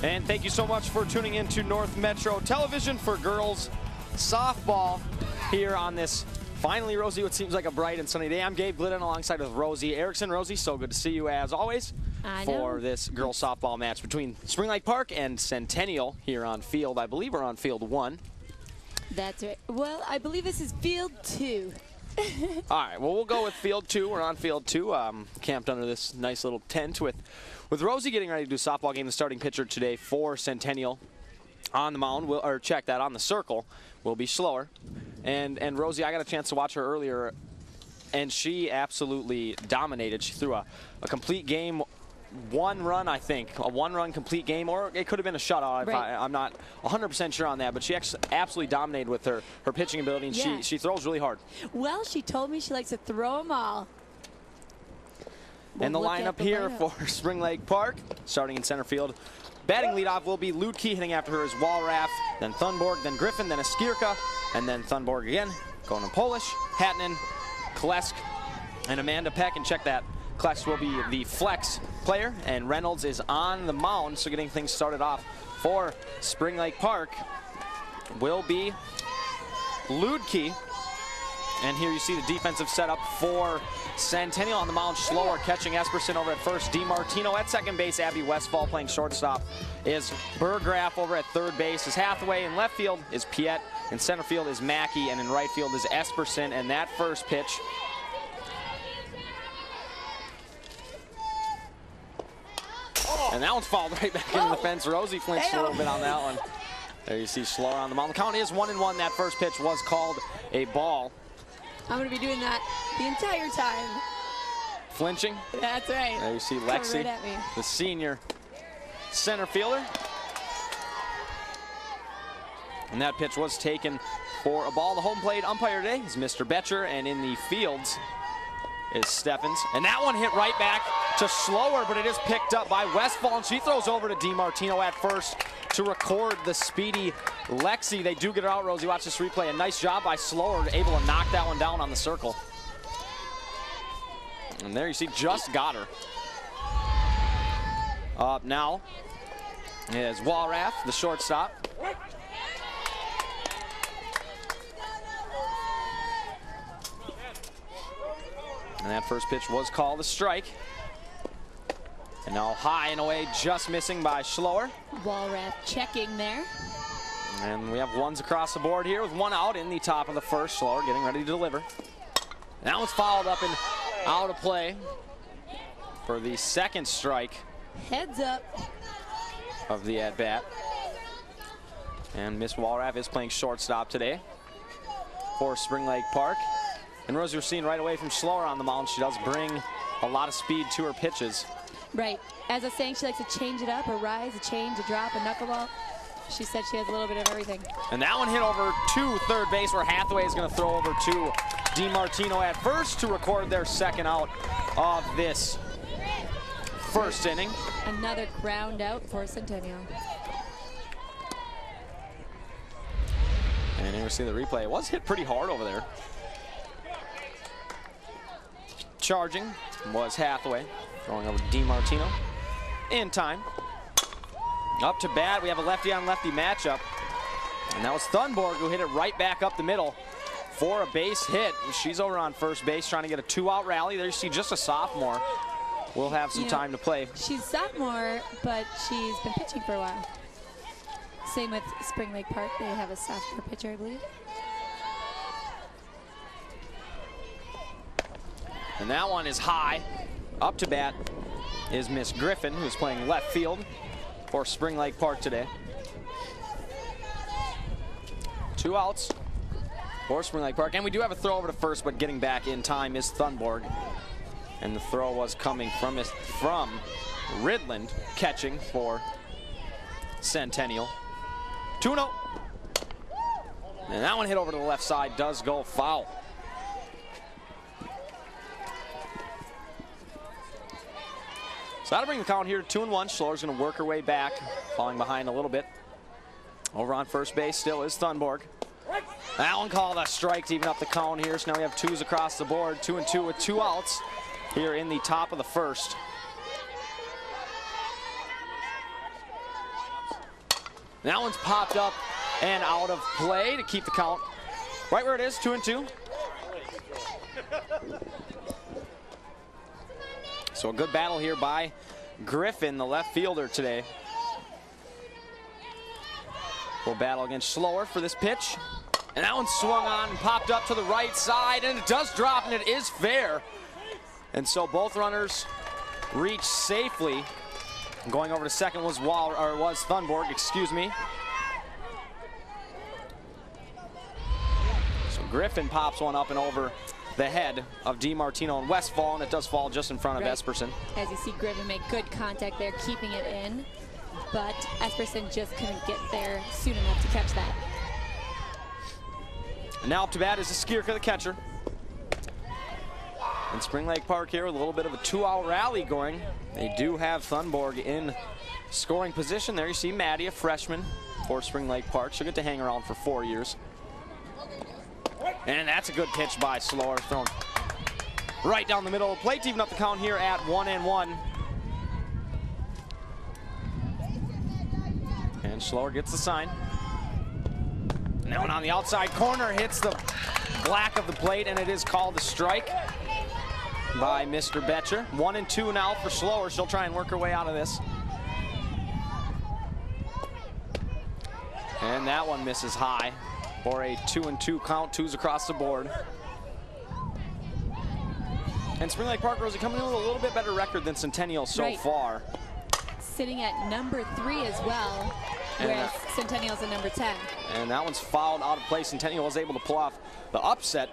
And thank you so much for tuning in to North Metro Television for girls softball here on this finally, Rosie, what seems like a bright and sunny day. I'm Gabe Glidden alongside with Rosie Erickson. Rosie, so good to see you as always for this girls softball match between Spring Lake Park and Centennial here on field. I believe we're on field 1. That's right. Well, I believe this is field 2. All right, well, we'll go with field 2. We're on field 2, camped under this nice little tent with Rosie getting ready to do a softball game. The starting pitcher today for Centennial on the mound, or check that, on the circle, will be Schloer. And Rosie, I got a chance to watch her earlier, and she absolutely dominated. She threw a complete game, 1 run, I think, a 1-run complete game, or it could have been a shutout. Right. I'm not 100% sure on that, but she absolutely dominated with her pitching ability, and yeah. she throws really hard. Well, she told me she likes to throw them all. And the lineup here for Spring Lake Park, starting in center field. Batting leadoff will be Ludke. Hitting after her is Walraff, then Thunborg, then Griffin, then Askirka, and then Thunborg again. Going to Polish, Hatnan, Klesk, and Amanda Peck. And check that, Klesk will be the flex player, and Reynolds is on the mound. So getting things started off for Spring Lake Park will be Ludke. And here you see the defensive setup for Centennial. On the mound, Schloer catching Esperson over at first. DiMartino at second base. Abby Westfall playing shortstop is Burgraff. Over at third base is Hathaway. In left field is Piet. In center field is Mackey. And in right field is Esperson. And that first pitch and that one's fouled right back into the fence. Rosie flinched a little bit on that one. There you see Schloer on the mound. The count is 1-1. That first pitch was called a ball. I'm going to be doing that the entire time. Flinching. That's right. There you see Lexi, right at me. the senior center fielder. And that pitch was taken for a ball. The home plate umpire today is Mr. Betcher, and in the fields is Steffens. And that one hit right back to Schloer, but it is picked up by Westfall, and she throws over to DiMartino at first to record the speedy Lexi. They do get it out, Rosie. Watch this replay. A nice job by Schloer, able to knock that one down on the circle. And there you see, just got her. Up now is Walraff, the shortstop. And that first pitch was called a strike. And now high and away, just missing by Schloer. Walraff checking there. And we have ones across the board here with 1 out in the top of the first. Schloer getting ready to deliver. That one's fouled up and out of play for the second strike. Heads up. Of the at-bat. And Miss Walraff is playing shortstop today for Spring Lake Park. And Rosie, we're seeing right away from Schloer on the mound, she does bring a lot of speed to her pitches. Right. As I was saying, she likes to change it up, a rise, a change, a drop, a knuckleball. She said she has a little bit of everything. And that one hit over to third base, where Hathaway is going to throw over to DiMartino at first to record their second out of this first inning. Another ground out for Centennial. And here we see the replay. It was hit pretty hard over there. Charging was Hathaway, throwing over to DiMartino in time. Up to bat, we have a lefty on lefty matchup. And that was Thunborg who hit it right back up the middle for a base hit. She's over on first base trying to get a 2-out rally. There you see, just a sophomore. We'll have some time to play. She's sophomore, but she's been pitching for a while. Same with Spring Lake Park. They have a sophomore pitcher, I believe. And that one is high. Up to bat is Miss Griffin, who's playing left field for Spring Lake Park today. 2 outs for Spring Lake Park. And we do have a throw over to first, but getting back in time is Thunborg. And the throw was coming from Ridland, catching for Centennial. 2-0. And that one hit over to the left side, does go foul. So that'll bring the count here to 2-1. Schloer's going to work her way back, falling behind a little bit. Over on first base still is Thunborg. That one called a strike to even up the count here. So now we have 2s across the board, 2-2 with 2 outs here in the top of the first. That one's popped up and out of play to keep the count right where it is, 2-2. So a good battle here by Griffin, the left fielder today. Will battle against Slower for this pitch. And that one swung on and popped up to the right side, and it does drop, and it is fair. And so both runners reach safely. Going over to second was Thunborg, excuse me. So Griffin pops one up and over the head of DiMartino and Westfall, and it does fall just in front of Esperson. As you see, Griffin make good contact there, keeping it in, but Esperson just couldn't get there soon enough to catch that. And now up to bat is Skierka, the catcher. In Spring Lake Park here with a little bit of a 2-out rally going. They do have Thunborg in scoring position. There you see Maddie, a freshman for Spring Lake Park. She'll get to hang around for 4 years. And that's a good pitch by Slower, thrown right down the middle of the plate to even up the count here at 1-1. And Slower gets the sign. And that one on the outside corner hits the black of the plate, and it is called a strike by Mr. Betcher. 1-2 now for Slower. She'll try and work her way out of this. And that one misses high for a 2-2 count, 2s across the board. And Spring Lake Park, Rosie, coming in with a little bit better record than Centennial so far. Sitting at number 3 as well, whereas Centennial's at number 10. And that one's fouled out of play. Centennial was able to pull off the upset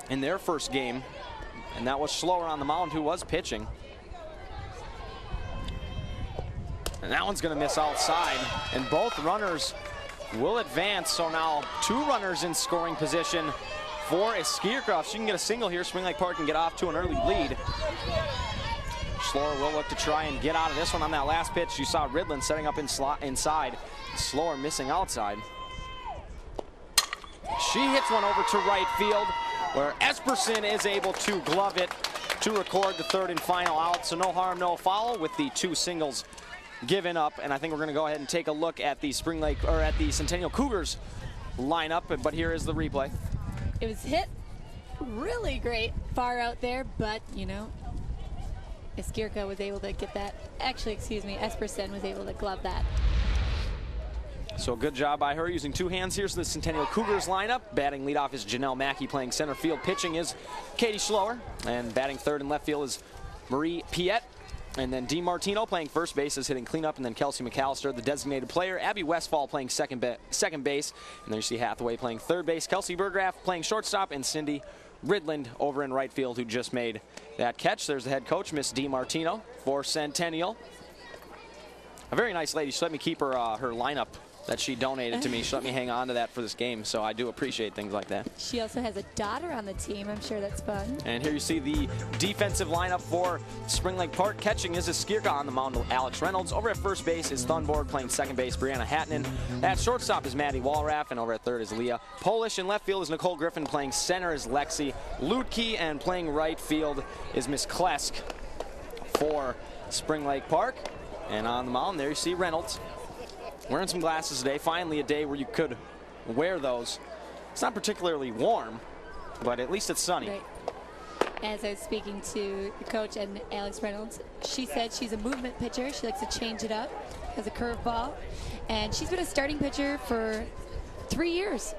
in their first game. And that was Slower on the mound, who was pitching. And that one's going to miss outside. And both runners will advance. So now 2 runners in scoring position for Skierka. If she can get a single here, Spring Lake Park can get off to an early lead. Slower will look to try and get out of this one on that last pitch. You saw Ridland setting up inside. Slower missing outside. She hits one over to right field, where Esperson is able to glove it to record the 3rd and final out. So no harm, no foul with the 2 singles given up. And I think we're going to go ahead and take a look at the Spring Lake, or at the Centennial Cougars lineup. But here is the replay. It was hit really great far out there, but you know, Skierka was able to get that. Actually, excuse me, Esperson was able to glove that. So a good job by her using 2 hands here. So the Centennial Cougars lineup. Batting leadoff is Janelle Mackey, playing center field. Pitching is Katie Slower. And batting 3rd and left field is Marie Piet. And then DiMartino playing first base is hitting cleanup. And then Kelsey McAllister, the designated player. Abby Westfall playing second base. And then you see Hathaway playing 3rd base. Kelsey Burgraff playing shortstop. And Cindy Ridland over in right field, who just made that catch. There's the head coach, Miss DiMartino, for Centennial. A very nice lady. She let me keep her her lineup that she donated to me. She let me hang on to that for this game, so I do appreciate things like that. She also has a daughter on the team. I'm sure that's fun. And here you see the defensive lineup for Spring Lake Park. Catching is Skierka, on the mound Alex Reynolds. Over at first base is Thunborg, playing second base Brianna Hattinen. At shortstop is Maddie Wallraff, and over at 3rd is Leah Polish. In left field is Nicole Griffin, playing center is Lexi Lutke, and playing right field is Miss Klesk for Spring Lake Park. And on the mound there you see Reynolds. Wearing some glasses today. Finally a day where you could wear those. It's not particularly warm, but at least it's sunny. Right. As I was speaking to the coach and Alex Reynolds, she said she's a movement pitcher. She likes to change it up, has a curveball, and she's been a starting pitcher for 3 years.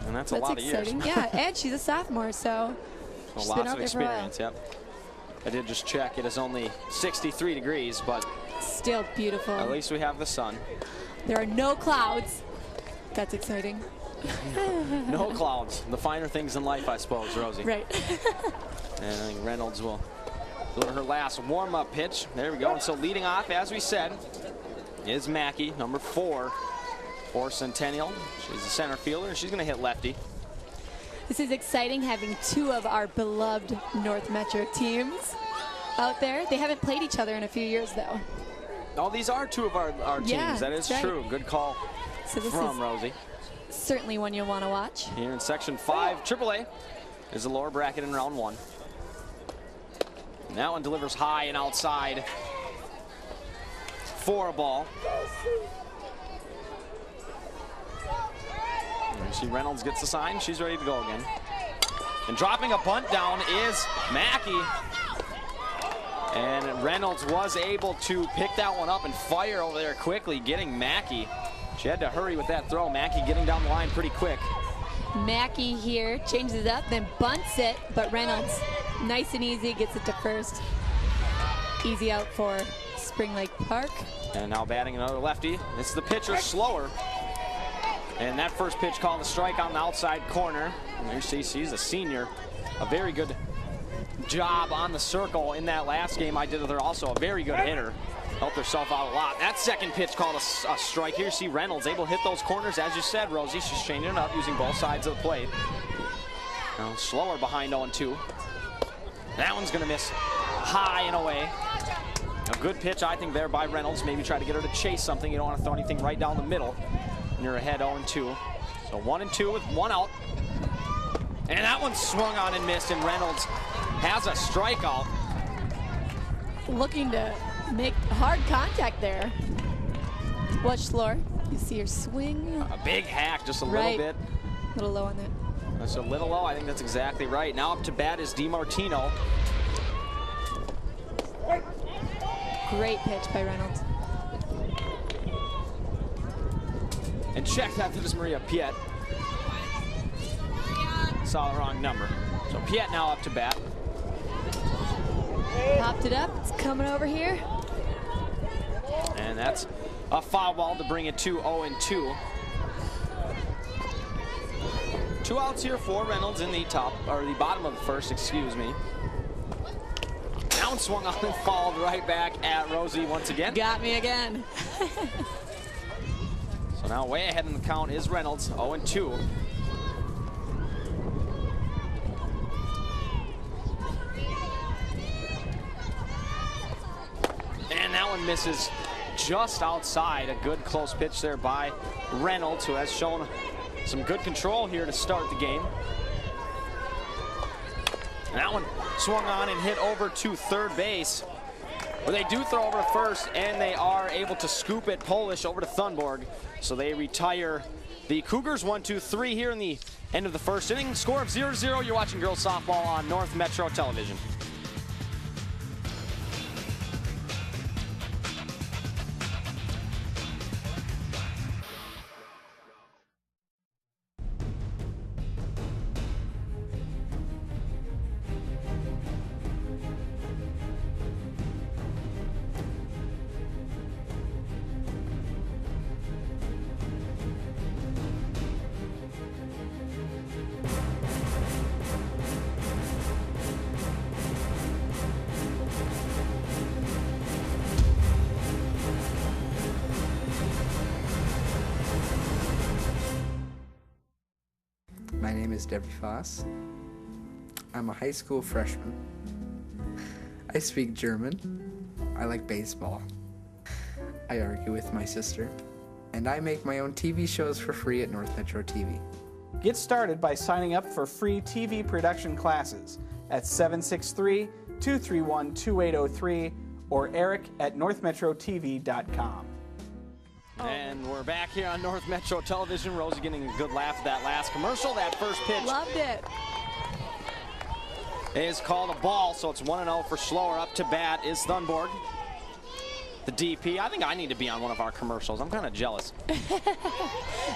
And that's a lot exciting. of years. Yeah, and she's a sophomore, so she's been lots out of there for a while. experience. Yep. I did just check. It is only 63 degrees, but still beautiful. At least we have the sun. There are no clouds. That's exciting. No clouds. The finer things in life, I suppose, Rosie. Right. And I think Reynolds will deliver her last warm-up pitch. There we go. And so leading off, as we said, is Mackey, number 4 for Centennial. She's a center fielder, and she's going to hit lefty. This is exciting, having 2 of our beloved North Metro teams out there. They haven't played each other in a few years, though. Oh, these are 2 of our teams. Yeah, that is true. Good call from Rosie. Certainly one you'll want to watch. Here in Section 5, AAA is the lower bracket in round 1. And that one delivers high and outside for a ball. You see Reynolds gets the sign. She's ready to go again. And dropping a bunt down is Mackey. And Reynolds was able to pick that one up and fire over there quickly, getting Mackey. She had to hurry with that throw. Mackey getting down the line pretty quick. Mackey here changes it up, then bunts it, but Reynolds, nice and easy, gets it to first. Easy out for Spring Lake Park. And now batting another lefty. It's the pitcher, Slower. And that first pitch called a strike on the outside corner. And there you see she's a senior. A very good job on the circle in that last game I did with her. Also a very good hitter. Helped herself out a lot. That second pitch called a strike. Here you see Reynolds able to hit those corners. As you said, Rosie, she's changing it up using both sides of the plate. Now Slower behind 0-2. That one's going to miss high and away. A good pitch, I think, there by Reynolds. Maybe try to get her to chase something. You don't want to throw anything right down the middle. And you're ahead 0-2. So 1-2 with one out. And that one swung on and missed, and Reynolds has a strikeout. Looking to make hard contact there. Watch Slower. You see her swing. A big hack, just a little bit. A little low on that. That's a little low. I think that's exactly right. Now up to bat is DiMartino. Great pitch by Reynolds. And check that, this is Maria Piet. Saw the wrong number. So Piet now up to bat. Popped it up, it's coming over here. And that's a foul ball to bring it to 0-2. 2 outs here for Reynolds in the top, or the bottom of the first, excuse me. That one swung on and fouled right back at Rosie once again. Got me again. So now way ahead in the count is Reynolds, 0-2. And that one misses just outside. A good close pitch there by Reynolds, who has shown some good control here to start the game. And that one swung on and hit over to third base, where they do throw over to first, and they are able to scoop it Polish over to Thunborg. So they retire the Cougars 1-2-3 here in the end of the first inning. Score of 0-0. You're watching girls softball on North Metro Television. My name is Debbie Foss. I'm a high school freshman. I speak German. I like baseball. I argue with my sister. And I make my own TV shows for free at North Metro TV. Get started by signing up for free TV production classes at 763-231-2803 or eric@northmetrotv.com. And we're back here on North Metro Television. Rosie getting a good laugh at that last commercial. That first pitch Loved it. is called a ball, so it's 1-0 for Slower. Up to bat is Thunborg, the DP. I think I need to be on one of our commercials. I'm kind of jealous.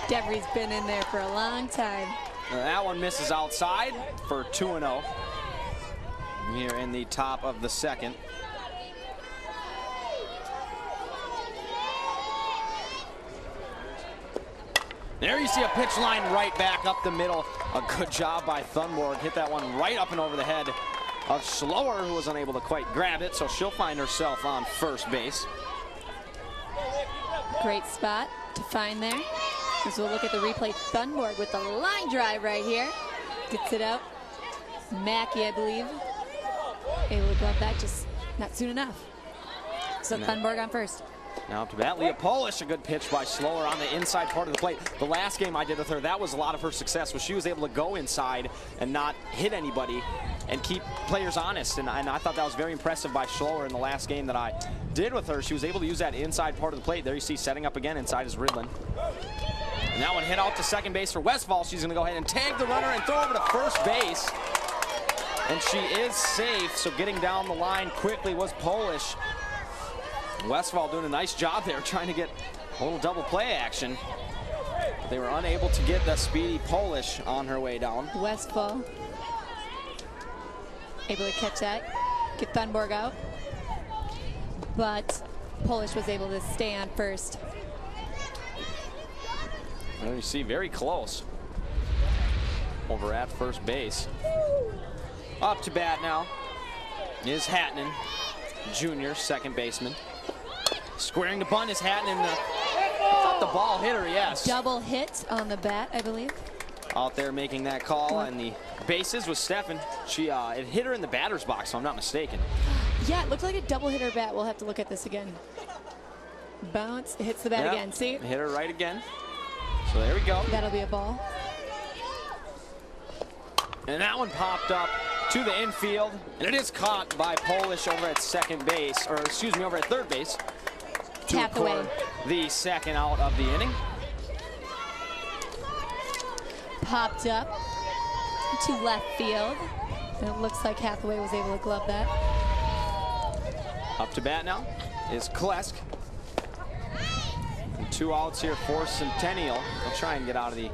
Devery's been in there for a long time. That one misses outside for 2-0 here in the top of the second. There you see a pitch line right back up the middle. A good job by Thunborg. Hit that one right up and over the head of Slower, who was unable to quite grab it, so she'll find herself on first base. Great spot to find there. As we'll look at the replay, Thunborg with the line drive right here. Gets it out. Mackey, I believe, able to glove that, just not soon enough. So Thunborg on first. Now up to bat, Leah Polish, a good pitch by Slower on the inside part of the plate. The last game I did with her, that was a lot of her success, was she was able to go inside and not hit anybody and keep players honest. And I thought that was very impressive by Slower in the last game that I did with her. She was able to use that inside part of the plate. There you see setting up again inside is Ridlin. And And that one hit out to second base for Westfall. She's going to go ahead and tag the runner and throw over to first base. And she is safe, so getting down the line quickly was Polish. Westfall doing a nice job there, trying to get a little double play action. But they were unable to get the speedy Polish on her way down. Westfall able to catch that, get Thunborg out. But Polish was able to stay on first. And you see very close over at first base. Up to bat now is Hatton, junior second baseman. Squaring the bunt is Hatton. Thought the ball hit her, yes. Double hit on the bat, I believe. Out there making that call, and the bases was Steffen. It hit her in the batter's box, if I'm not mistaken. Yeah, it looked like a double hit her bat. We'll have to look at this again. Bounce, it hits the bat again. See? Hit her right again. So there we go. That'll be a ball. And that one popped up to the infield, and it is caught by Polish over at second base, or excuse me, over at third base. Tap away. The second out of the inning. Popped up to left field, and it looks like Hathaway was able to glove that. Up to bat now is Klesk. And 2 outs here for Centennial. They'll try and get out of the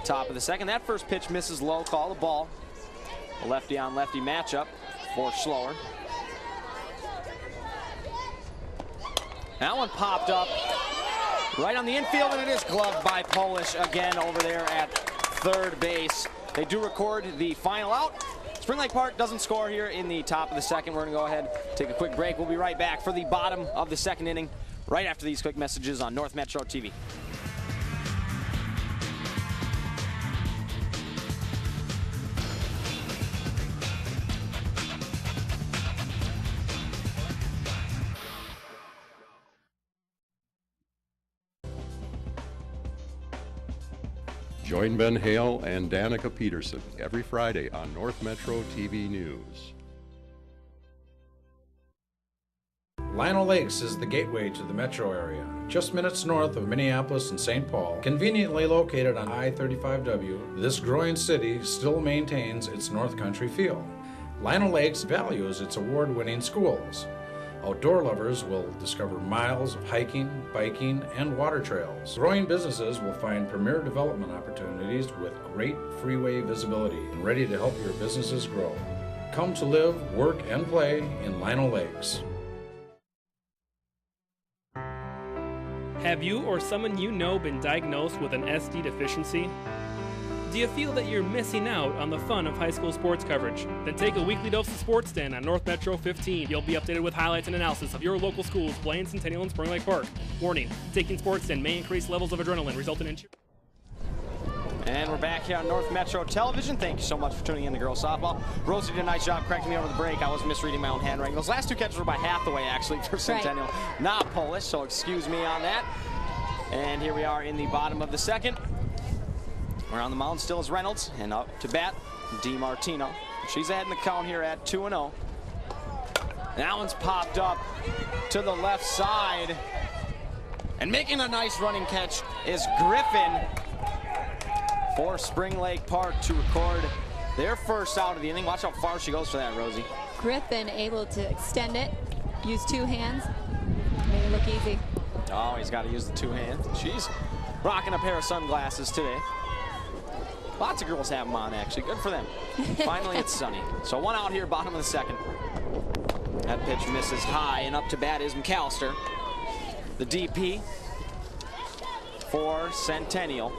top of the second. That first pitch misses low, call the ball. A lefty on lefty matchup for Schloer. That one popped up right on the infield, and it is gloved by Polish again over there at third base. They do record the final out. Spring Lake Park doesn't score here in the top of the second. We're going to go ahead, take a quick break. We'll be right back for the bottom of the second inning right after these quick messages on North Metro TV. Join Ben Hale and Danica Peterson every Friday on North Metro TV News. Lionel Lakes is the gateway to the metro area, just minutes north of Minneapolis and St. Paul. Conveniently located on I-35W, this growing city still maintains its North Country feel. Lionel Lakes values its award-winning schools. Outdoor lovers will discover miles of hiking, biking, and water trails. Growing businesses will find premier development opportunities with great freeway visibility and ready to help your businesses grow. Come to live, work, and play in Lionel Lakes. Have you or someone you know been diagnosed with an SD deficiency? Do you feel that you're missing out on the fun of high school sports coverage? Then take a weekly dose of Sports Den on North Metro 15. You'll be updated with highlights and analysis of your local schools, Blaine, Centennial, and Spring Lake Park. Warning, taking Sports Den may increase levels of adrenaline, resulting in... And we're back here on North Metro Television. Thank you so much for tuning in to girls softball. Rosie did a nice job correcting me over the break. I was misreading my own handwriting. Those last 2 catches were by Hathaway, actually, for Centennial. Right. Not Polish, so excuse me on that. And here we are in the bottom of the second. We're on the mound still is Reynolds, and up to bat, DiMartino. She's ahead in the count here at 2-0. That one's popped up to the left side. And making a nice running catch is Griffin for Spring Lake Park to record their first out of the inning. Watch how far she goes for that, Rosie. Griffin able to extend it, use 2 hands, made it look easy. Oh, he's got to use the 2 hands. She's rocking a pair of sunglasses today. Lots of girls have them on, actually. Good for them. Finally, it's sunny. So 1 out here, bottom of the second. That pitch misses high, and up to bat is McAllister, the DP for Centennial.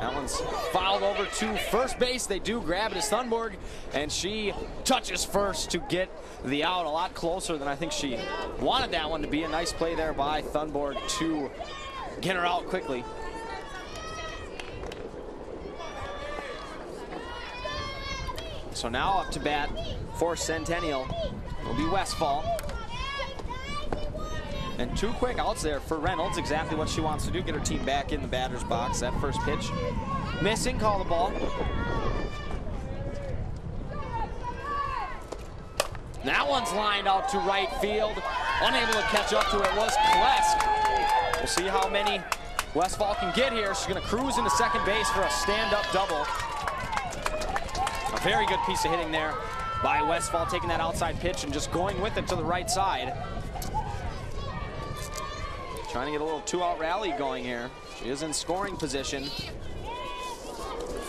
That one's fouled over to first base. They do grab it as Thunborg, and she touches first to get the out. A lot closer than I think she wanted that one to be. A nice play there by Thunborg to get her out quickly. So now up to bat for Centennial will be Westfall. And 2 quick outs there for Reynolds. Exactly what she wants to do, get her team back in the batter's box. That first pitch missing, call the ball. That one's lined out to right field. Unable to catch up to it was Klesk. We'll see how many Westfall can get here. She's going to cruise into second base for a stand-up double. A very good piece of hitting there by Westfall, taking that outside pitch and just going with it to the right side. Trying to get a little two-out rally going here. She is in scoring position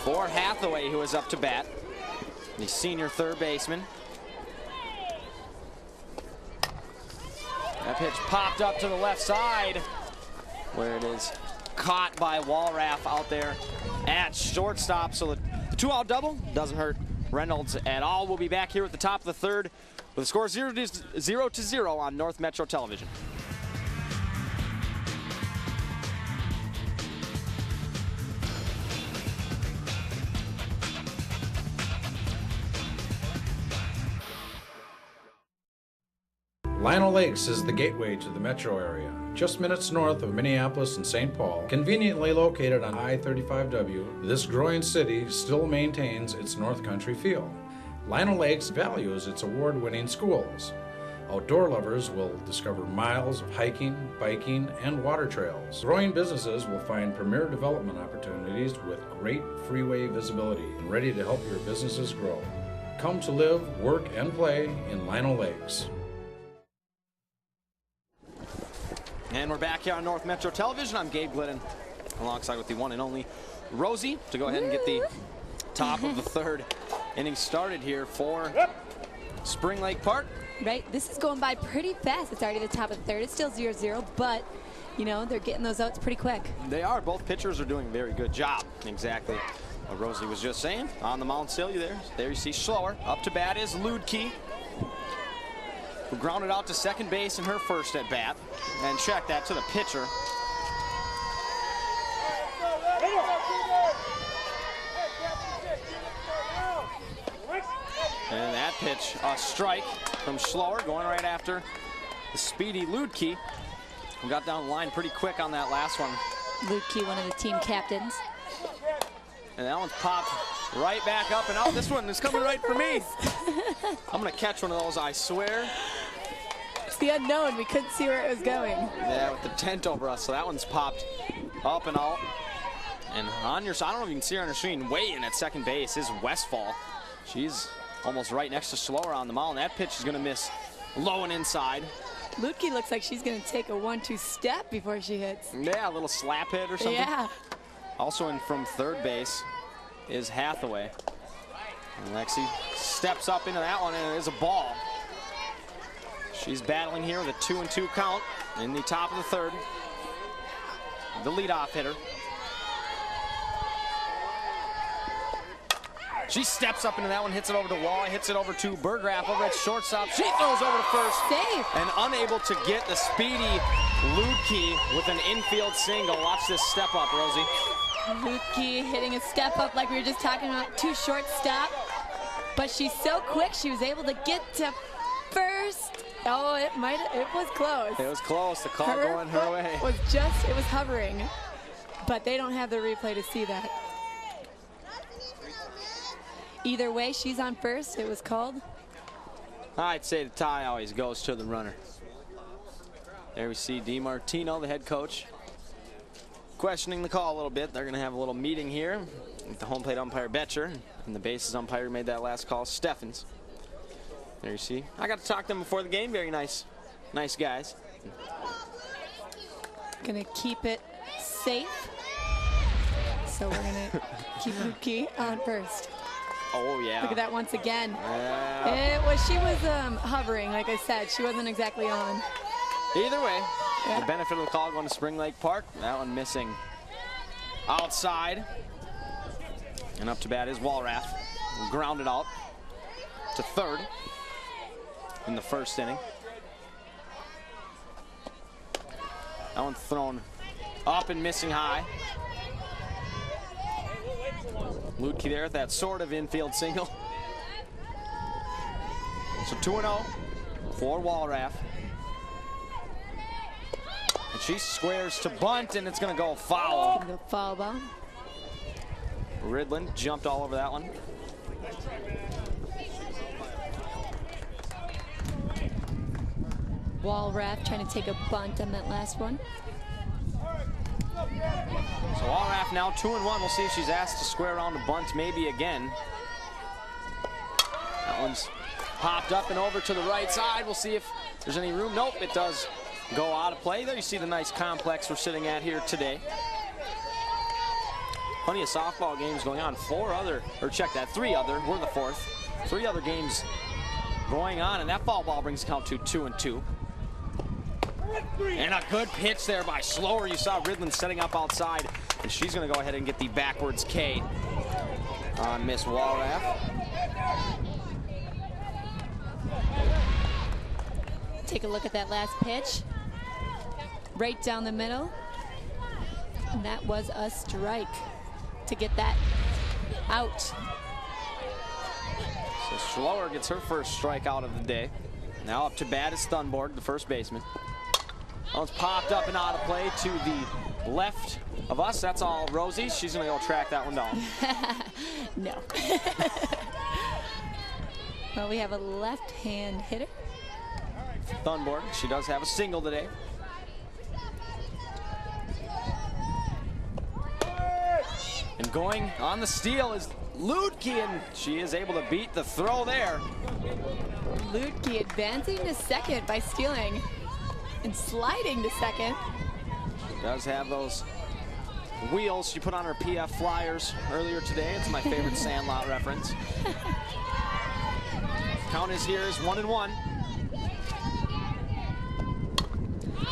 for Hathaway, who is up to bat, the senior third baseman. That pitch popped up to the left side, where it is caught by Walraff out there at shortstop. So the two-out double doesn't hurt Reynolds at all. We'll be back here at the top of the third with a score 0-0 on North Metro Television. Lionel Lakes is the gateway to the metro area, just minutes north of Minneapolis and St. Paul. Conveniently located on I-35W, this growing city still maintains its North Country feel. Lionel Lakes values its award-winning schools. Outdoor lovers will discover miles of hiking, biking, and water trails. Growing businesses will find premier development opportunities with great freeway visibility and ready to help your businesses grow. Come to live, work, and play in Lionel Lakes. And we're back here on North Metro Television. I'm Gabe Glidden, alongside with the one and only Rosie, to go ahead and get the top of the third inning started here for Spring Lake Park. Right, this is going by pretty fast. It's already the top of the third. It's still 0-0, but, you know, they're getting those outs pretty quick. They are. Both pitchers are doing a very good job. Exactly what Rosie was just saying. On the mound still, there you see Schloer. Up to bat is Ludke, who grounded out to second base in her first at bat. And check that to the pitcher. And that pitch, a strike from Schloer, going right after the speedy Ludke, who got down the line pretty quick on that last one. Ludke, one of the team captains. And that one's popped right back up and out. This one is coming right for me. I'm going to catch one of those, I swear. It's the unknown. We couldn't see where it was going. Yeah, with the tent over us. So that one's popped up and out. And on your side, I don't know if you can see her on her screen, way in at second base is Westfall. She's almost right next to Schloer on the mound. That pitch is going to miss low and inside. Ludke looks like she's going to take a 1-2 step before she hits. Yeah, a little slap hit or something. Yeah. Also in from third base is Hathaway. And Lexi steps up into that one, and it is a ball. She's battling here with a 2-2 count in the top of the third. The leadoff hitter. She steps up into that one, hits it over to Wall, hits it over to Berggraf over at shortstop. She throws over to first. Safe. And unable to get the speedy Ludke with an infield single. Watch this step up, Rosie. Ludke hitting a step up like we were just talking about, to shortstop. But she's so quick, she was able to get to first. Oh, it was close. It was close, the call going her way. It was hovering. But they don't have the replay to see that. Either way, she's on first. It was called. I'd say the tie always goes to the runner. There we see DiMartino, the head coach, questioning the call a little bit. They're going to have a little meeting here with the home plate umpire, Betcher, and the bases umpire who made that last call, Steffens. There you see. I got to talk to them before the game. Very nice guys. Going to keep it safe. So we're going to keep Ludke on first. Oh, yeah. Look at that once again. Yeah. She was hovering, like I said. She wasn't exactly on. Either way, yeah. The benefit of the call going to Spring Lake Park. That one missing outside. And up to bat is Walraff. Grounded out to third in the first inning. That one's thrown up and missing high. Ludke there with that sort of infield single. So 2-0 for Walraff. And she squares to bunt, and it's going to go foul. The foul ball. Ridland jumped all over that one. Walraff trying to take a bunt on that last one. So Walraff now 2-1. We'll see if she's asked to square around a bunt maybe again. That one's popped up and over to the right side. We'll see if there's any room. Nope, it does go out of play. There you see the nice complex we're sitting at here today. Plenty of softball games going on. 3 other, we're the 4th. 3 other games going on, and that foul ball brings the count to 2-2. And a good pitch there by Slower. You saw Ridland setting up outside, and she's going to go ahead and get the backwards K on Miss Walraff. Take a look at that last pitch. Right down the middle. And that was a strike to get that out. So Slower gets her first strikeout of the day. Now up to bat is Thunborg, the first baseman. That one's popped up and out of play to the left of us. That's all Rosie. She's going to go track that one down. No. Well, we have a left-hand hitter. Thunborg, she does have a single today. And going on the steal is Ludke, and she is able to beat the throw there. Ludke advancing to second by stealing and sliding to second. She does have those wheels she put on her PF Flyers earlier today. It's my favorite Sandlot reference. Count is here is 1-1.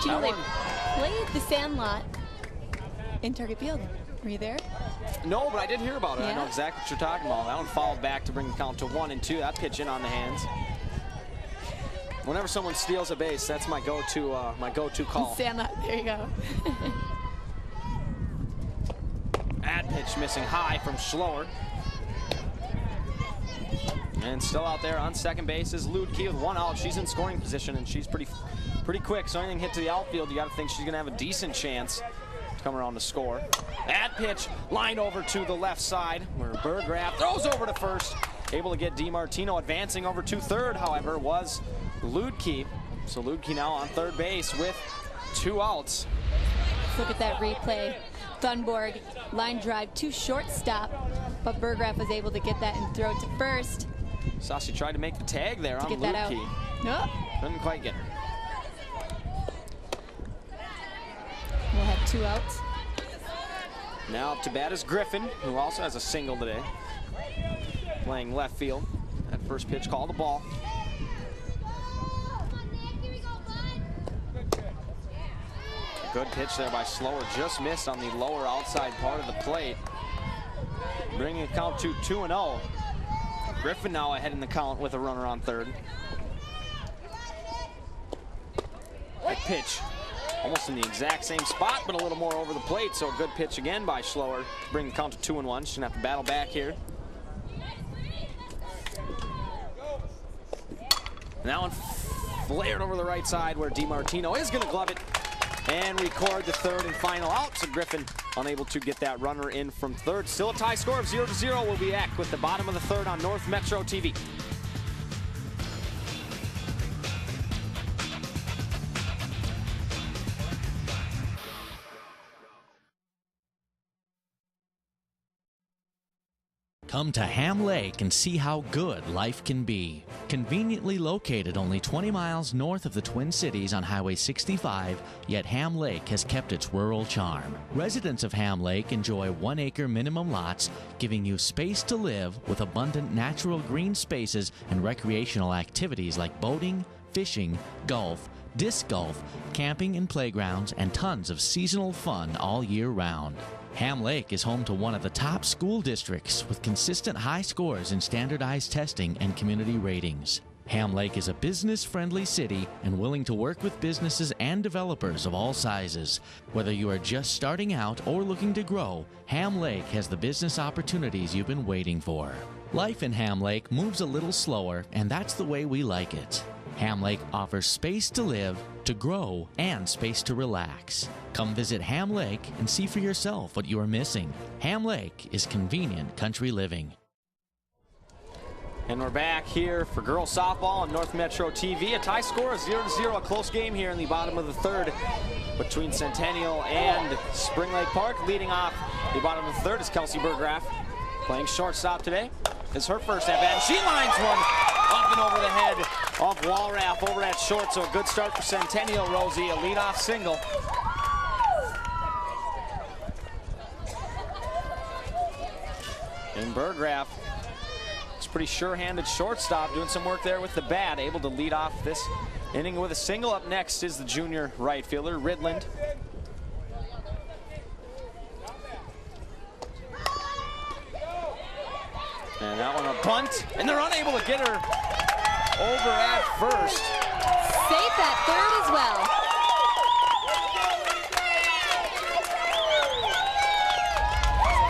Do you know they played the Sandlot in Target Field? Were you there? No, but I did hear about it. Yeah. I know exactly what you're talking about. That one fouled back to bring the count to 1-2. That pitch in on the hands. Whenever someone steals a base, that's my go-to call. Sandlot, there you go. That pitch missing high from Slower. And still out there on second base is Ludke with 1 out. She's in scoring position, and she's pretty quick. So anything hit to the outfield, you got to think she's going to have a decent chance to come around to score. That pitch lined over to the left side, where Berggraf throws over to first. Able to get DiMartino. Advancing over to third, however, was Ludke. So Ludke now on third base with 2 outs. Let's look at that replay. Thunborg line drive to shortstop, but Berggraf was able to get that and throw it to first. Saucy tried to make the tag there on Ludke. Nope. Couldn't quite get her. We'll have 2 outs. Now up to bat is Griffin, who also has a single today. Playing left field. That first pitch called a ball. Good pitch there by Slower. Just missed on the lower outside part of the plate. Bringing the count to 2-0. Griffin now ahead in the count with a runner on third. That pitch almost in the exact same spot, but a little more over the plate. So a good pitch again by Slower to bring the count to 2-1. She's gonna have to battle back here. And that one flared over the right side where DiMartino is gonna glove it and record the third and final out. So Griffin unable to get that runner in from third. Still a tie score of 0-0. We'll be back with the bottom of the third on North Metro TV. Come to Ham Lake and see how good life can be. Conveniently located only 20 miles north of the Twin Cities on Highway 65, yet Ham Lake has kept its rural charm. Residents of Ham Lake enjoy 1-acre minimum lots, giving you space to live with abundant natural green spaces and recreational activities like boating, fishing, golf, disc golf, camping and playgrounds, and tons of seasonal fun all year round. Ham Lake is home to one of the top school districts with consistent high scores in standardized testing and community ratings. Ham Lake is a business-friendly city and willing to work with businesses and developers of all sizes. Whether you are just starting out or looking to grow, Ham Lake has the business opportunities you've been waiting for. Life in Ham Lake moves a little slower, and that's the way we like it. Ham Lake offers space to live, to grow, and space to relax. Come visit Ham Lake and see for yourself what you are missing. Ham Lake is convenient country living. And we're back here for girls softball on North Metro TV. A tie score of 0-0, a close game here in the bottom of the third between Centennial and Spring Lake Park. Leading off the bottom of the third is Kelsey Burgraff, playing shortstop today. It's her first at bat, and she lines one up and over the head of Walraff over at short. So a good start for Centennial, Rosie, a leadoff single. And Burgraff, pretty sure-handed shortstop, doing some work there with the bat, able to lead off this inning with a single. Up next is the junior right fielder, Ridland. And that one a bunt, and they're unable to get her over at first. Safe at third as well.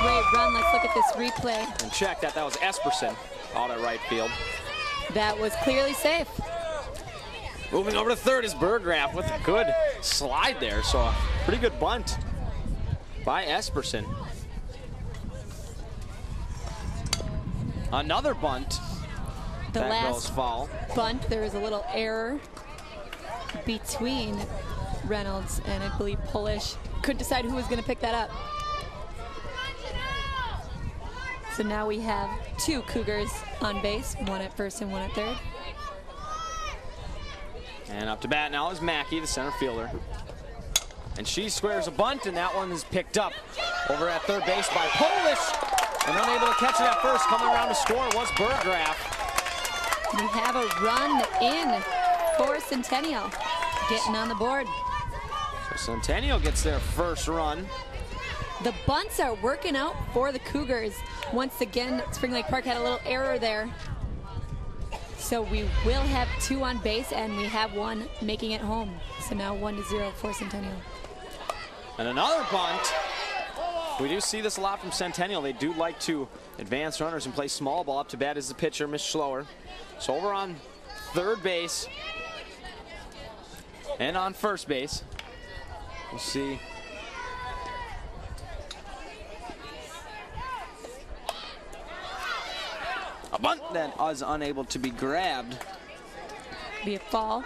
Great run. Let's look at this replay. And check that. That was Esperson out at right field. That was clearly safe. Moving over to third is Burgraff with a good slide there. So a pretty good bunt by Esperson. Another bunt. The that goes last foul. bunt, there was a little error between Reynolds and I believe Polish. Couldn't decide who was going to pick that up. So now we have two Cougars on base, one at first and one at third. And up to bat now is Mackey, the center fielder. And she squares a bunt, and that one is picked up over at third base by Polish. And unable to catch it at first. Coming around to score was Burgraff. We have a run in for Centennial, getting on the board. So Centennial gets their first run. The bunts are working out for the Cougars. Once again, Spring Lake Park had a little error there. So we will have two on base, and we have one making it home. So now 1-0 for Centennial. And another bunt. We do see this a lot from Centennial. They do like to advance runners and play small ball. Up to bat is the pitcher, Miss Schloer. So over on third base and on first base, we'll see. A bunt that was unable to be grabbed. Be a fall.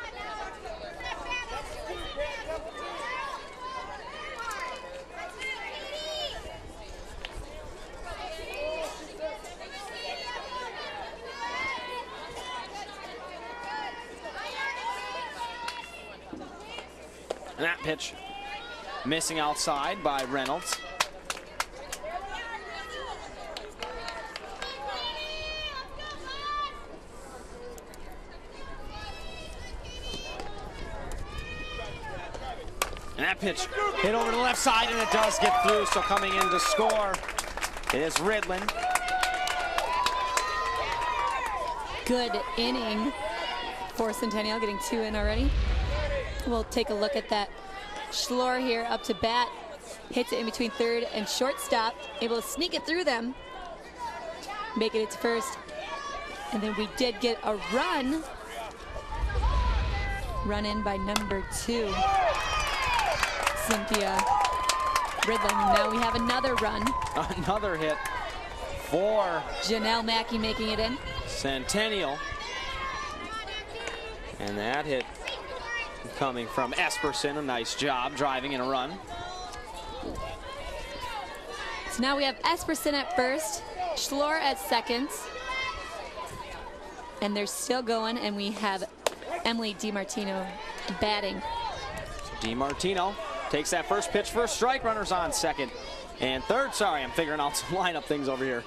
And that pitch missing outside by Reynolds. And that pitch hit over to the left side, and it does get through. So coming in to score is Ridland. Good inning for Centennial, getting two in already. We'll take a look at that. Schloer here up to bat, hits it in between third and shortstop, able to sneak it through them, making it to first. And then we did get a run in by number 2, Cynthia Ridland. Now we have another run. Another hit for Janelle Mackey making it in. Centennial. And that hit coming from Esperson. A nice job driving in a run. So now we have Esperson at first, Schloer at second. And they're still going, and we have Emily DiMartino batting. So DiMartino takes that first pitch for a strike. Runners on second and third. Sorry, I'm figuring out some lineup things over here.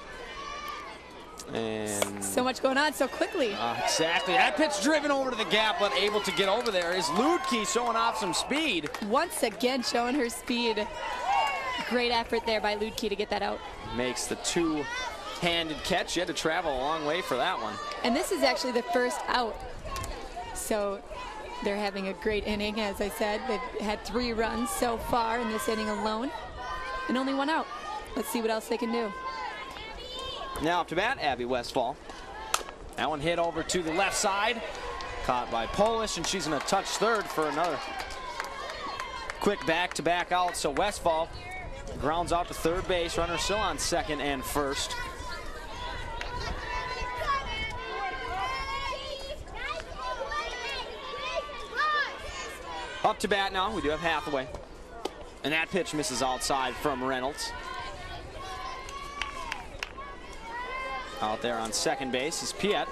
And so much going on so quickly. Exactly. That pitch driven over to the gap, but able to get over there is Ludke, showing off some speed. Once again showing her speed. Great effort there by Ludke to get that out. Makes the two-handed catch. You had to travel a long way for that one. And this is actually the first out. So they're having a great inning, as I said. They've had 3 runs so far in this inning alone, and only 1 out. Let's see what else they can do. Now up to bat, Abby Westfall. That one hit over to the left side. Caught by Polish, and she's going to touch third for another quick back-to-back out. So Westfall grounds out to third base. Runner still on second and first. Up to bat now, we do have Hathaway. And that pitch misses outside from Reynolds. Out there on second base is Piet.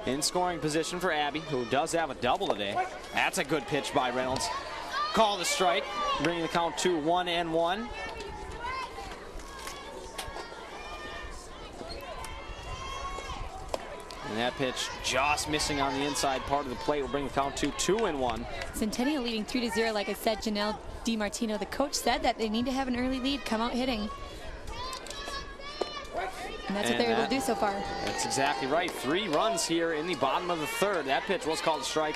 In scoring position for Abby, who does have a double today. That's a good pitch by Reynolds. Call the strike, bringing the count to 1-1. And that pitch just missing on the inside part of the plate will bring the count to 2-1. Centennial leading 3-0. Like I said, Janelle DiMartino, the coach, said that they need to have an early lead, come out hitting. And that's what they're able to do so far. That's exactly right. 3 runs here in the bottom of the third. That pitch was called a strike.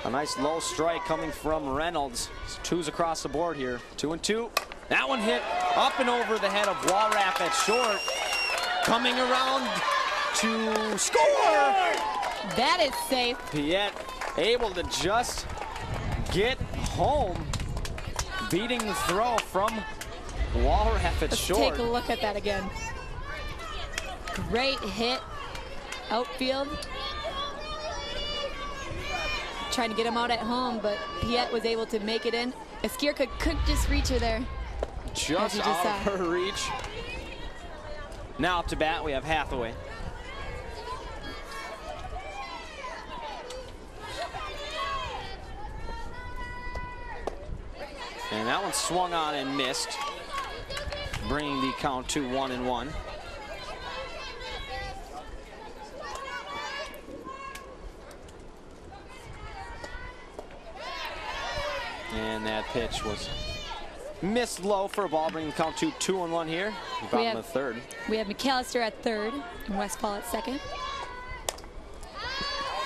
A nice low strike coming from Reynolds. 2s across the board here. 2-2. That one hit up and over the head of Walraff at short. Coming around to score! That is safe. Piet able to just get home. Beating the throw from Walraff at short. Let's take a look at that again. Great hit. Outfield. Trying to get him out at home, but Piet was able to make it in. Eskirka couldn't just reach her there. Just out of her reach. Now up to bat, we have Hathaway. And that one swung on and missed, bringing the count to 1-1. And that pitch was missed low for a ball, bringing the count to 2-1 here. Bottom of the third. We have McAllister at third and Westfall at second.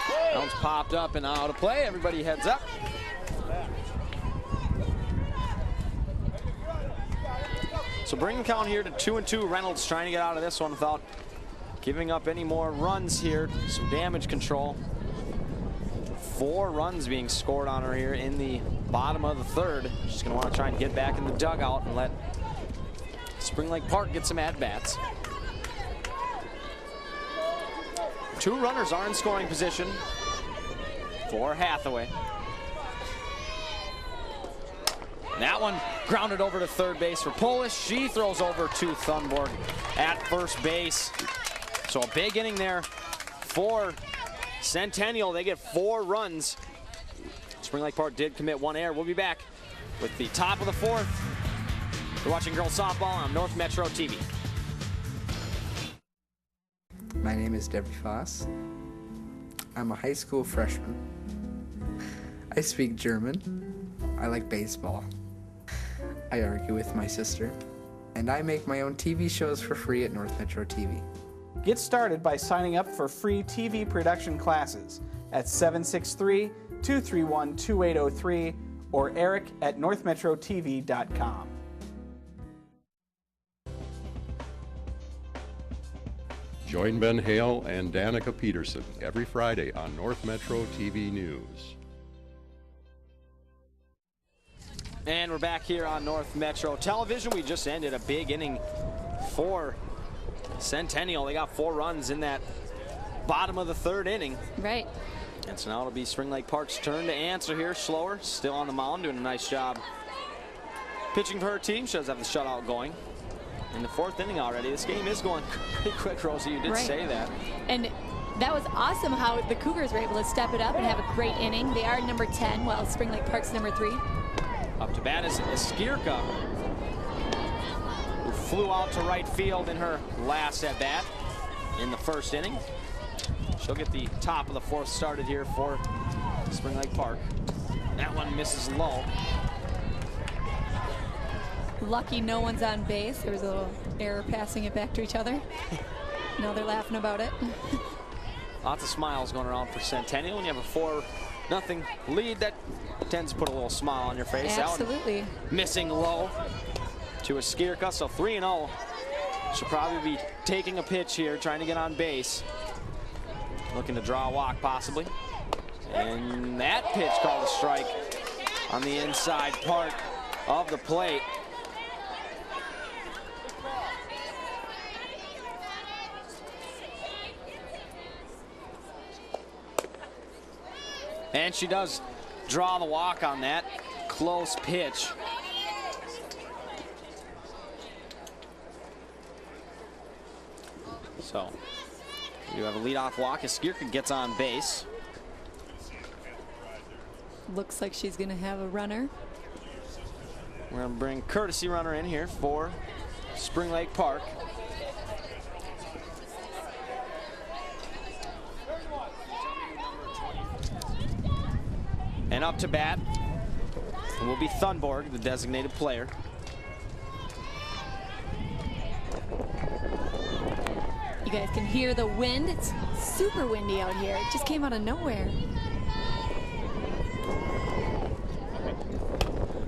That one's popped up and out of play. Everybody heads up. So bring the count here to 2-2. Reynolds trying to get out of this one without giving up any more runs here. Some damage control. 4 runs being scored on her here in the bottom of the third. She's going to want to try and get back in the dugout and let Spring Lake Park get some at-bats. 2 runners are in scoring position for Hathaway. That one grounded over to third base for Polish. She throws over to Thunborg at first base. So a big inning there for Centennial. They get 4 runs. Spring Lake Park did commit 1 error. We'll be back with the top of the 4th. You're watching girls softball on North Metro TV. My name is Debbie Foss. I'm a high school freshman. I speak German. I like baseball. I argue with my sister. And I make my own TV shows for free at North Metro TV. Get started by signing up for free TV production classes at 763-231-2803 or eric@northmetrotv.com. Join Ben Hale and Danica Peterson every Friday on North Metro TV News. And we're back here on North Metro Television. We just ended a big inning for Centennial. They got 4 runs in that bottom of the third inning. Right. And so now it'll be Spring Lake Park's turn to answer here. Slower, still on the mound, doing a nice job pitching for her team. She does have the shutout going in the 4th inning already. This game is going pretty quick, Rosie. You did say that. And that was awesome how the Cougars were able to step it up and have a great inning. They are number 10, while Spring Lake Park's number 3. Up to bat is Eskirka, who flew out to right field in her last at bat in the 1st inning. She'll get the top of the 4th started here for Spring Lake Park. That one misses low. Lucky no one's on base. There was a little error passing it back to each other. Now they're laughing about it. Lots of smiles going around for Centennial. When you have a 4-0 lead, that tends to put a little smile on your face. Absolutely. That one missing low to Eskirka, so 3-0. She'll probably be taking a pitch here, trying to get on base. Looking to draw a walk, possibly. And that pitch called a strike on the inside part of the plate. And she does draw the walk on that close pitch. So you have a leadoff walk as Skierka gets on base. Looks like she's going to have a runner. We're going to bring courtesy runner in here for Spring Lake Park. And up to bat will be Thunborg, the designated player. You guys can hear the wind. It's super windy out here. It just came out of nowhere.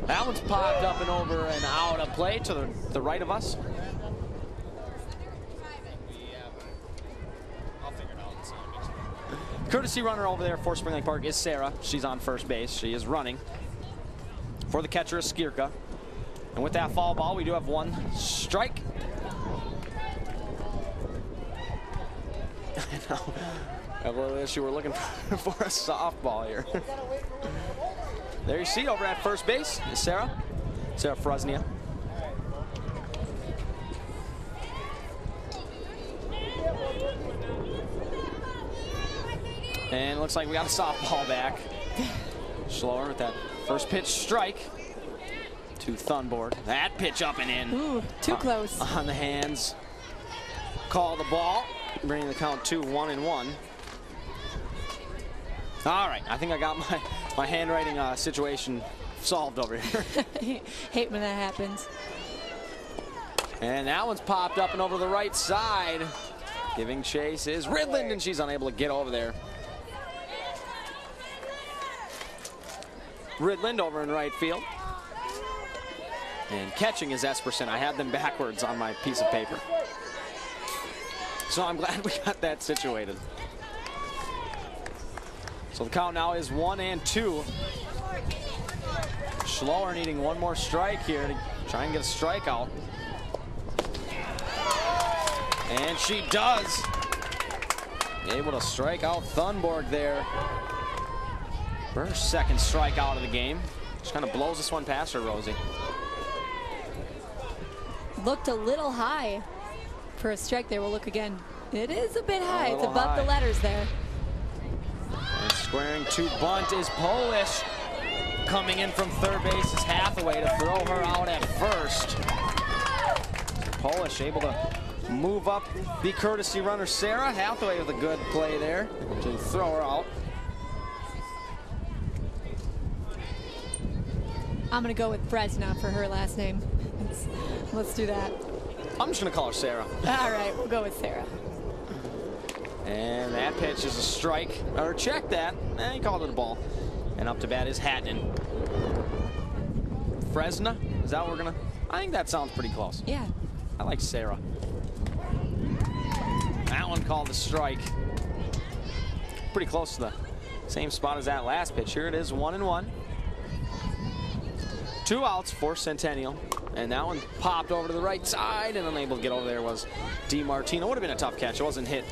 That one's popped up and over and out of play to the right of us. Courtesy runner over there for Spring Lake Park is Sarah. She's on first base. She is running. For the catcher is Skierka. And with that foul ball, we do have one strike. I know. A little issue. We're looking for a softball here. There you see over at first base is Sarah Frusnia. And it looks like we got a softball back. Schloer with that first pitch strike to Thunborg. That pitch up and in. Ooh, too close. On the hands. Call the ball, bringing the count to 1-1. All right, I think I got my handwriting situation solved over here. Hate when that happens. And that one's popped up and over the right side. Giving chase is Ridland, and she's unable to get over there. Ridland over in right field. And catching is Esperson. I had them backwards on my piece of paper. So I'm glad we got that situated. So the count now is 1-2. Schloer needing one more strike here to try and get a strikeout. And she does. Able to strike out Thunborg there. Her second strikeout of the game. Just kind of blows this one past her, Rosie. Looked a little high for a strike there. We'll look again. It is a bit high. It's above high. the letters there. And squaring to bunt is Polish. Coming in from third base is Hathaway to throw her out at first. Polish able to move up the courtesy runner Sarah. Hathaway with a good play there to throw her out. I'm going to go with Fresna for her last name. Let's do that. I'm just going to call her Sarah. All right, we'll go with Sarah. And that pitch is a strike. Or check that. He called it a ball. And up to bat is Hatton. Fresna? Is that what we're going to... I think that sounds pretty close. Yeah. I like Sarah. That one called a strike. Pretty close to the same spot as that last pitch. Here it is, 1-1. 2 outs for Centennial. And that one popped over to the right side, and unable to get over there was DiMartino. Would have been a tough catch. It wasn't hit.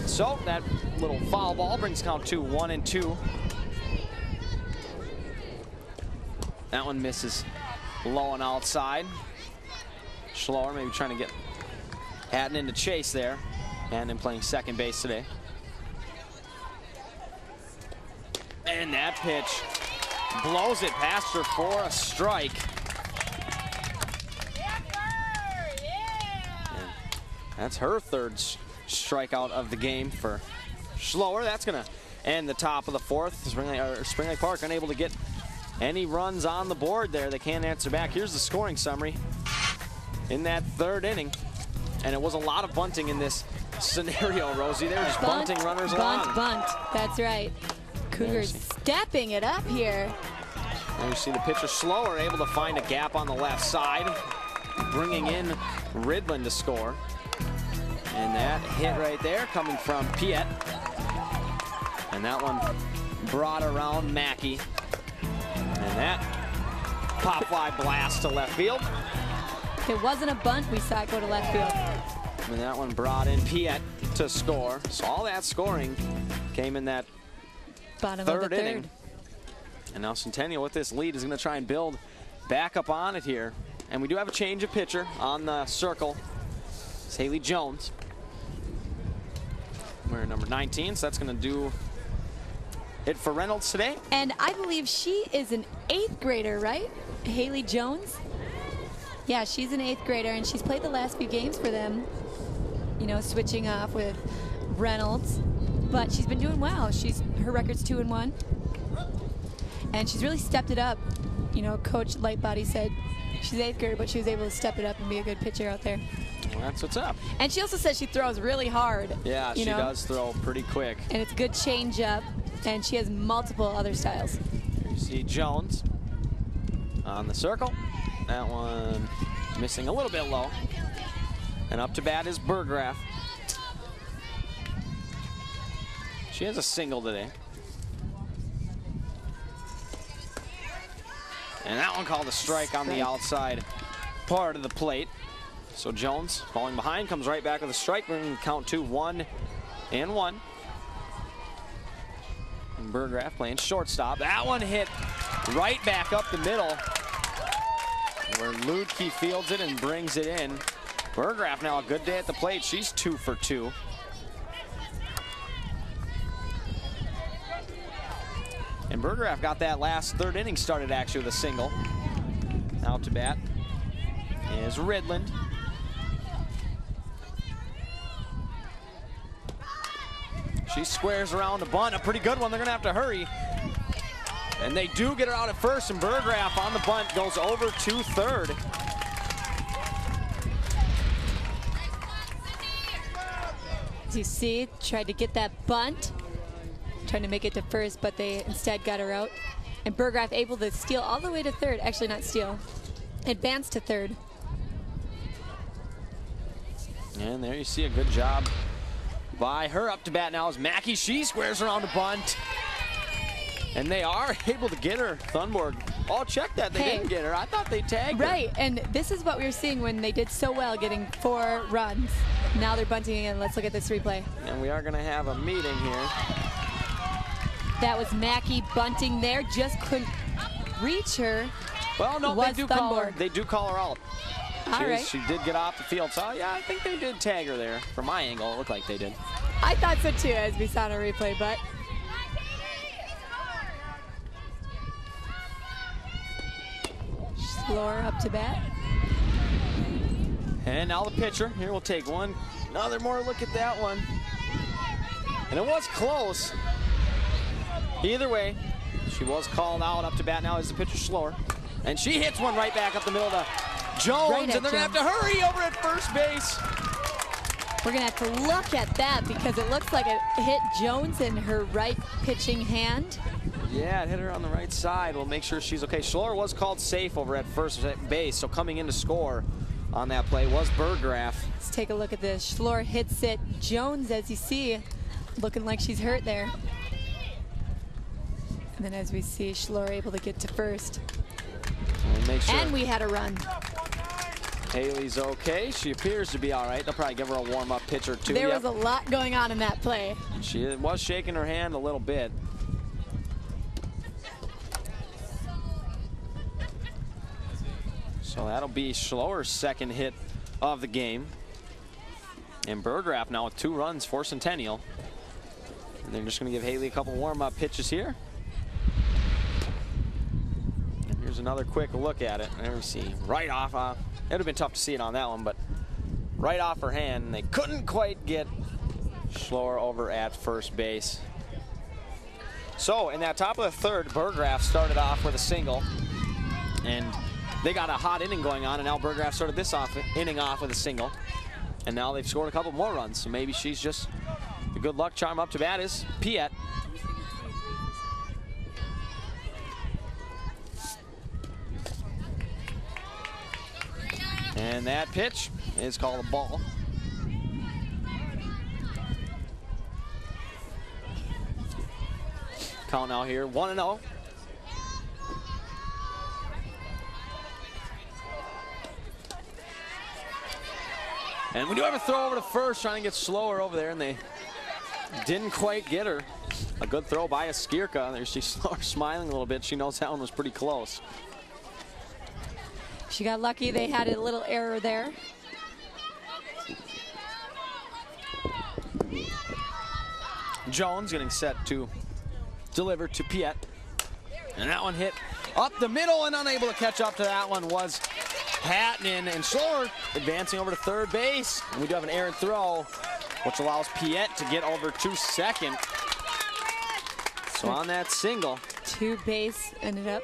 So that little foul ball brings count to 1-2. That one misses low and outside. Schloer maybe trying to get Hatton into chase there. Hatton playing second base today. And that pitch blows it past her for a strike. And that's her third strikeout of the game for Schloer. That's going to end the top of the fourth. Spring Lake Park unable to get any runs on the board there. They can't answer back. Here's the scoring summary in that third inning. And it was a lot of bunting in this scenario, Rosie. They were just bunting runners along. Bunt. That's right. Cougars stepping it up here. And you see the pitcher Schloer able to find a gap on the left side, bringing in Ridland to score. And that hit right there coming from Piet. And that one brought around Mackey. And that pop fly blast to left field. If it wasn't a bunt, we saw it go to left field. And that one brought in Piet. to score. So all that scoring came in that Bottom third of the inning. And now Centennial with this lead is going to try and build back up on it here. And we do have a change of pitcher on the circle. It's Haley Jones. We're number 19, so that's going to do it for Reynolds today. And I believe she is an 8th grader, right? Haley Jones? Yeah, she's an 8th grader, and she's played the last few games for them, you know, switching off with Reynolds. But she's been doing well. Her record's 2-1. And she's really stepped it up. You know, Coach Lightbody said she's 8th grader, but she was able to step it up and be a good pitcher out there. Well, that's what's up. And she also says she throws really hard. Yeah, she does throw pretty quick. And it's good change up, and she has multiple other styles. Here you see Jones on the circle. That one missing a little bit low. And up to bat is Burgraff. She has a single today. And that one called a strike on the outside part of the plate. So Jones falling behind, comes right back with a strike. We're going to count to 1-1. And Burgraff playing shortstop. That one hit right back up the middle, where Ludke fields it and brings it in. Burgraff now a good day at the plate. She's 2 for 2. And Burgraff got that last third inning started actually with a single. Out to bat is Ridland. She squares around the bunt, a pretty good one. They're gonna have to hurry. And they do get her out at first, and Burgraff on the bunt goes over to third. As you see, tried to get that bunt, trying to make it to first, but they instead got her out. And Burgraff able to steal all the way to third. Actually, not steal, advance to third. And there you see a good job by her. Up to bat now is Mackey. She squares around the bunt. And they are able to get her. Thunborg. Oh, check that. They didn't get her. I thought they tagged her. Right, and this is what we were seeing when they did so well, getting 4 runs. Now they're bunting again. Let's look at this replay. And we are going to have a meeting here. That was Mackey bunting there. Just couldn't reach her. Well, no, they do call her. They do call her out. All right. She did get off the field. So, yeah, I think they did tag her there. From my angle, it looked like they did. I thought so, too, as we saw in a replay, but... Slower up to bat. And now the pitcher. Here we'll take another more look at that one. And it was close. Either way, she was called out. Up to bat now is the pitcher slower. And she hits one right back up the middle to Jones. Right, and they're going to have to hurry over at first base. We're going to have to look at that because it looks like it hit Jones in her right pitching hand. Yeah, it hit her on the right side. We'll make sure she's okay. Schloer was called safe over at first base, so coming in to score on that play was Burgraff. Let's take a look at this. Schloer hits it. Jones, as you see, looking like she's hurt there. And then as we see, Schloer able to get to first. And we had a run. Haley's okay. She appears to be all right. They'll probably give her a warm-up pitch or two. There was a lot going on in that play. She was shaking her hand a little bit. So that'll be Schloer's second hit of the game. And Burgraff now with 2 runs for Centennial. And they're just going to give Haley a couple warm-up pitches here. And here's another quick look at it. There we see right off. It would have been tough to see it on that one, but right off her hand. And they couldn't quite get Schloer over at first base. So in that top of the third, Burgraff started off with a single. And they got a hot inning going on, and now Burgraff started this inning off with a single. And now they've scored a couple more runs, so maybe she's just the good luck charm. Up to bat is Piet. And that pitch is called a ball. Count now here, 1-0. And we do have a throw over to first, trying to get slower over there, and they didn't quite get her. A good throw by Askirka. There she's smiling a little bit. She knows that one was pretty close. She got lucky. They had a little error there. Jones getting set to deliver to Piet. And that one hit up the middle, and unable to catch up to that one was Hatton, and Schloer advancing over to third base. And we do have an errant throw, which allows Piet to get over to second. So on that single. Two base ended up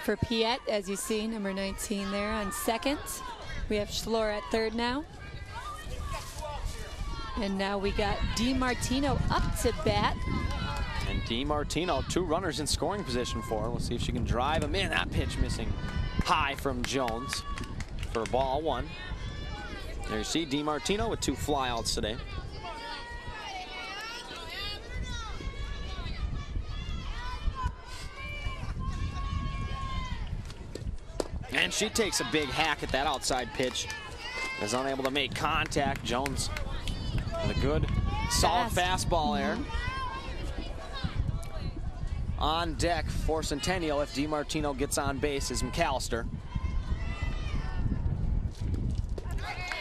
for Piet, as you see, number 19 there on second. We have Schloer at third now. And now we got DiMartino up to bat. And DiMartino, 2 runners in scoring position for her. We'll see if she can drive him in. That pitch missing high from Jones for ball 1. There you see DiMartino with 2 flyouts today. And she takes a big hack at that outside pitch. Is unable to make contact. Jones with a good, solid fastball there. On deck for Centennial if DiMartino gets on base is McAllister.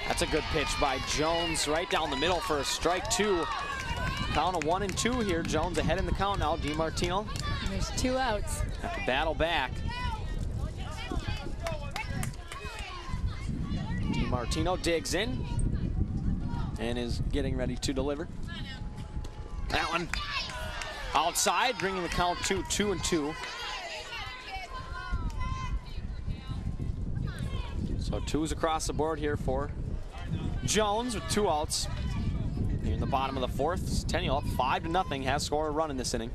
That's a good pitch by Jones right down the middle for a strike 2. Count of 1-2 here. Jones ahead in the count now. DiMartino. There's 2 outs. Have to battle back. DiMartino digs in and is getting ready to deliver. That one outside, bringing the count to 2-2. So 2s across the board here for Jones with 2 outs. Here in the bottom of the 4th, Centennial up 5-0, has scored a run in this inning.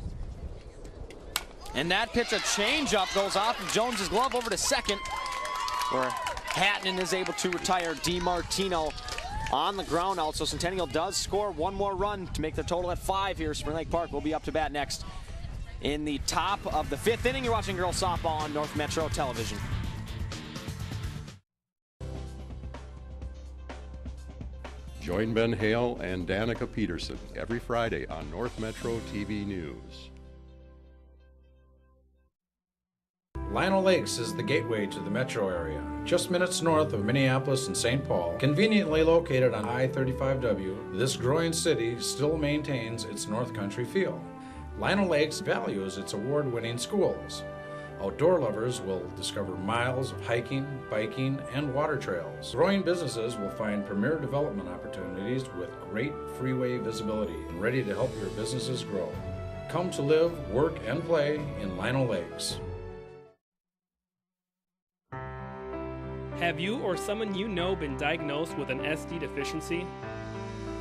And that pitch, a changeup, goes off of Jones's glove over to second, where Hatton is able to retire DiMartino on the ground out. So Centennial does score 1 more run to make their total at 5 here. Spring Lake Park will be up to bat next in the top of the 5th inning. You're watching girls softball on North Metro Television. Join Ben Hale and Danica Peterson every Friday on North Metro TV News. Lino Lakes is the gateway to the metro area, just minutes north of Minneapolis and St. Paul. Conveniently located on I-35W, this growing city still maintains its North Country feel. Lino Lakes values its award-winning schools. Outdoor lovers will discover miles of hiking, biking, and water trails. Growing businesses will find premier development opportunities with great freeway visibility and ready to help your businesses grow. Come to live, work, and play in Lino Lakes. Have you or someone you know been diagnosed with an SD deficiency?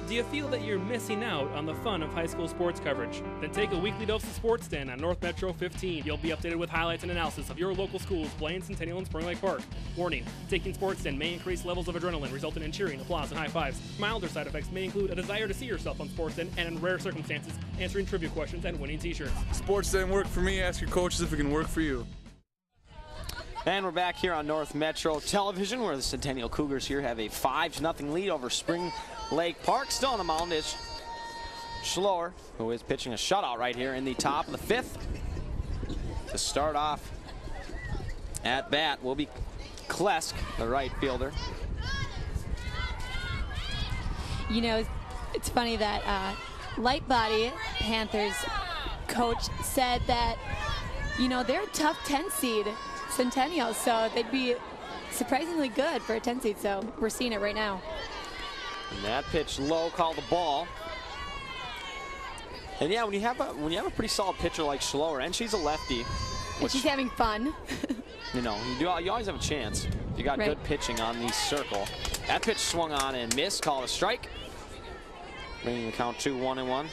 Do you feel that you're missing out on the fun of high school sports coverage? Then take a weekly dose of Sports Den on North Metro 15. You'll be updated with highlights and analysis of your local schools playing Centennial and Spring Lake Park. Warning, taking Sports Den may increase levels of adrenaline, resulting in cheering, applause, and high fives. Milder side effects may include a desire to see yourself on Sports Den, and in rare circumstances, answering trivia questions and winning t-shirts. Sports Den work for me. Ask your coaches if it can work for you. And we're back here on North Metro Television, where the Centennial Cougars here have a 5-0 lead over Spring Lake Park. Still on the mound is Schloer, who is pitching a shutout right here in the top of the 5th. To start off at bat will be Klesk, the right fielder. You know, it's funny that Light Body Panthers coach said that, you know, they're a tough 10 seed. Centennial, so they'd be surprisingly good for a 10 seed, so we're seeing it right now. And that pitch low, called the ball. And yeah, when you have a pretty solid pitcher like Schloer, and she's a lefty, and she's having fun. You know, you always have a chance. You got good pitching on the circle. That pitch swung on and missed, called a strike, bringing the count to 1-1.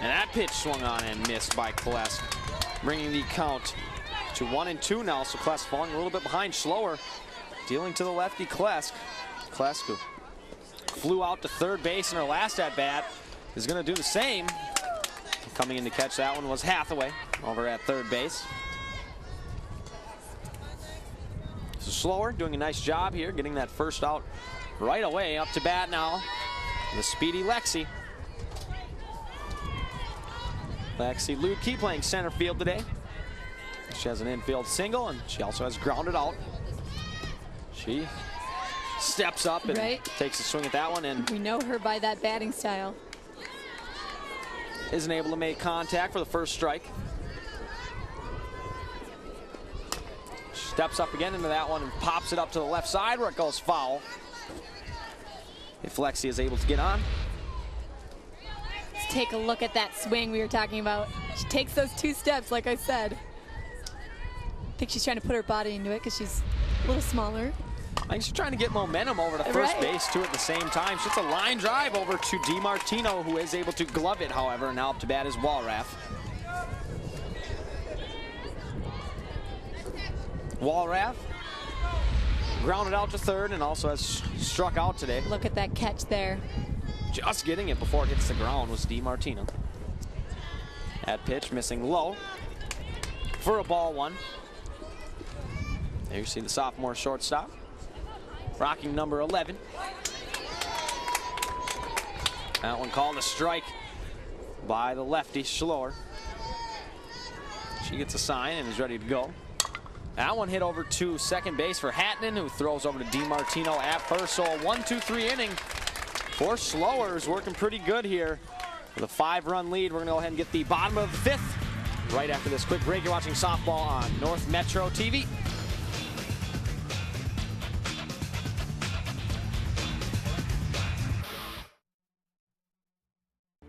And that pitch swung on and missed by Klesk, bringing the count to 1-2 now. So Klesk falling a little bit behind Schloer, dealing to the lefty Klesk. Klesk, who flew out to third base in her last at-bat, is going to do the same. Coming in to catch that one was Hathaway over at third base. So Slower doing a nice job here, getting that first out right away. Up to bat now, the speedy Lexi. Lexi Ludke playing center field today. She has an infield single, and she also has grounded out. She steps up and takes a swing at that one, and we know her by that batting style. Isn't able to make contact for the first strike. Steps up again into that one and pops it up to the left side where it goes foul. If Lexi is able to get on. Let's take a look at that swing we were talking about. She takes those 2 steps, like I said. I think she's trying to put her body into it because she's a little smaller. I think she's trying to get momentum over to first base, too, at the same time. She hits a line drive over to DiMartino, who is able to glove it, however. Now up to bat is Walraff. Walraff grounded out to third and also has struck out today. Look at that catch there. Just getting it before it hits the ground was DiMartino. That pitch missing low for a ball 1. There you see the sophomore shortstop. Rocking number 11. That one called a strike by the lefty, Schloer. She gets a sign and is ready to go. That one hit over to second base for Hattinen, who throws over to DiMartino at first. So a 1-2-3 inning for Schloer is working pretty good here. With a 5-run lead, we're going to go ahead and get the bottom of the 5th. Right after this quick break, you're watching softball on North Metro TV.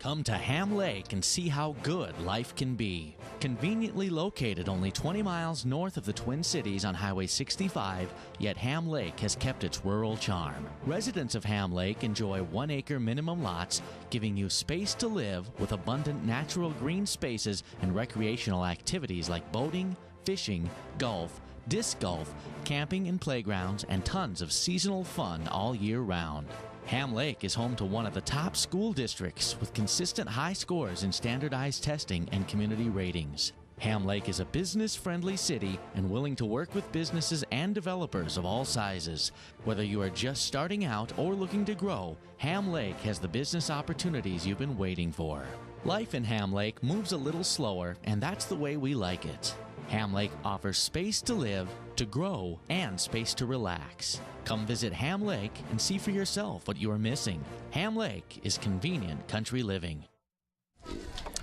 Come to Ham Lake and see how good life can be. Conveniently located only 20 miles north of the Twin Cities on Highway 65, yet Ham Lake has kept its rural charm. Residents of Ham Lake enjoy 1-acre minimum lots, giving you space to live with abundant natural green spaces and recreational activities like boating, fishing, golf, disc golf, camping and playgrounds, and tons of seasonal fun all year round. Ham Lake is home to one of the top school districts with consistent high scores in standardized testing and community ratings. Ham Lake is a business-friendly city and willing to work with businesses and developers of all sizes. Whether you are just starting out or looking to grow, Ham Lake has the business opportunities you've been waiting for. Life in Ham Lake moves a little slower, and that's the way we like it. Ham Lake offers space to live, to grow, and space to relax. Come visit Ham Lake and see for yourself what you are missing. Ham Lake is convenient country living.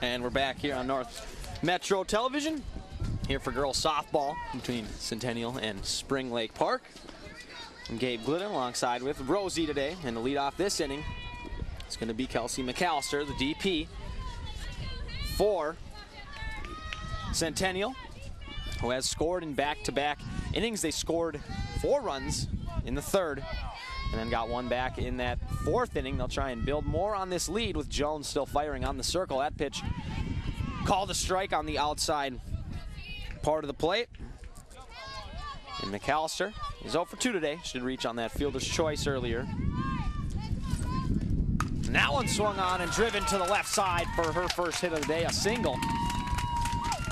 And we're back here on North Metro Television, here for girls softball between Centennial and Spring Lake Park. And Gabe Glidden alongside with Rosie today. And to lead off this inning, it's going to be Kelsey McAllister, the DP for Centennial, who has scored in back-to-back innings. They scored 4 runs in the 3rd and then got 1 back in that 4th inning. They'll try and build more on this lead with Jones still firing on the circle. That pitch called a strike on the outside part of the plate. And McAllister is 0 for 2 today. Should reach on that fielder's choice earlier. And that one swung on and driven to the left side for her first hit of the day, a single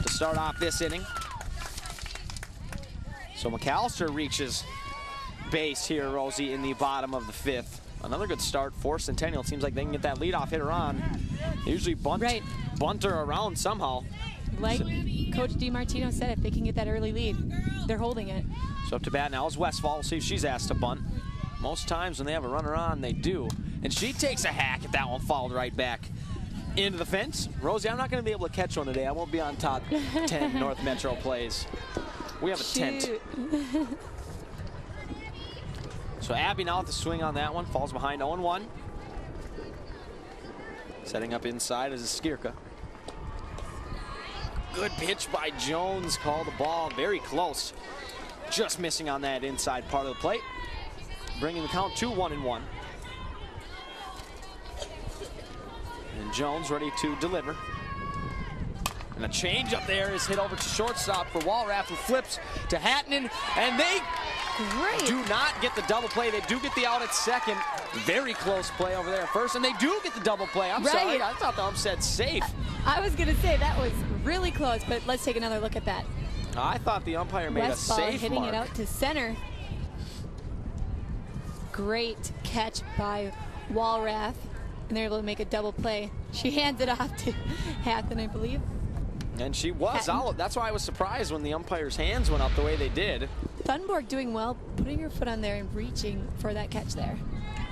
to start off this inning. So McAllister reaches base here, Rosie, in the bottom of the 5th. Another good start for Centennial. It seems like they can get that leadoff hitter on. They usually bunt her around somehow. Like Coach DiMartino said, if they can get that early lead, they're holding it. So up to bat now is Westfall. We'll see if she's asked to bunt. Most times when they have a runner on, they do. And she takes a hack at that one, fouled right back into the fence. Rosie, I'm not going to be able to catch one today. I won't be on top 10 North Metro plays. We have a tent. So Abby now with the swing on that one, falls behind 0-1. Setting up inside is Skirka. Good pitch by Jones, called the ball very close. Just missing on that inside part of the plate. Bringing the count to 1-1. And Jones ready to deliver. And a change up there is hit over to shortstop for Walraff, who flips to Hattinen, and they do not get the double play. They do get the out at second. Very close play over there at first, and they do get the double play. I'm sorry, I thought the ump said safe. I was going to say that was really close, but let's take another look at that. I thought the umpire made Westfall a safe hitting mark. it out to center. great catch by Walrath, and they're able to make a double play. She hands it off to Hatton, I believe. And she was out. That's why I was surprised when the umpire's hands went up the way they did. Thunborg doing well, putting her foot on there and reaching for that catch there.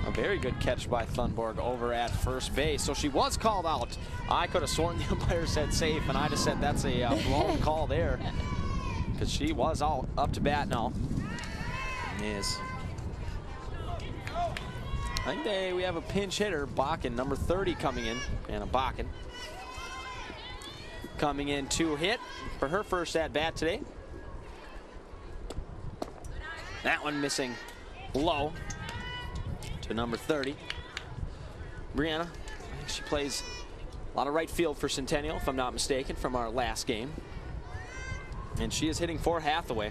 A very good catch by Thunborg over at first base. So she was called out. I could have sworn the umpire said safe, and I just said that's a blown call there, because she was all up to bat now. Is. I think we have a pinch hitter, Bakken, number 30 coming in, Anna Bakken. Coming in to hit for her first at bat today. That one missing low to number 30. Brianna, I think she plays a lot of right field for Centennial, if I'm not mistaken, from our last game. And she is hitting for Hathaway.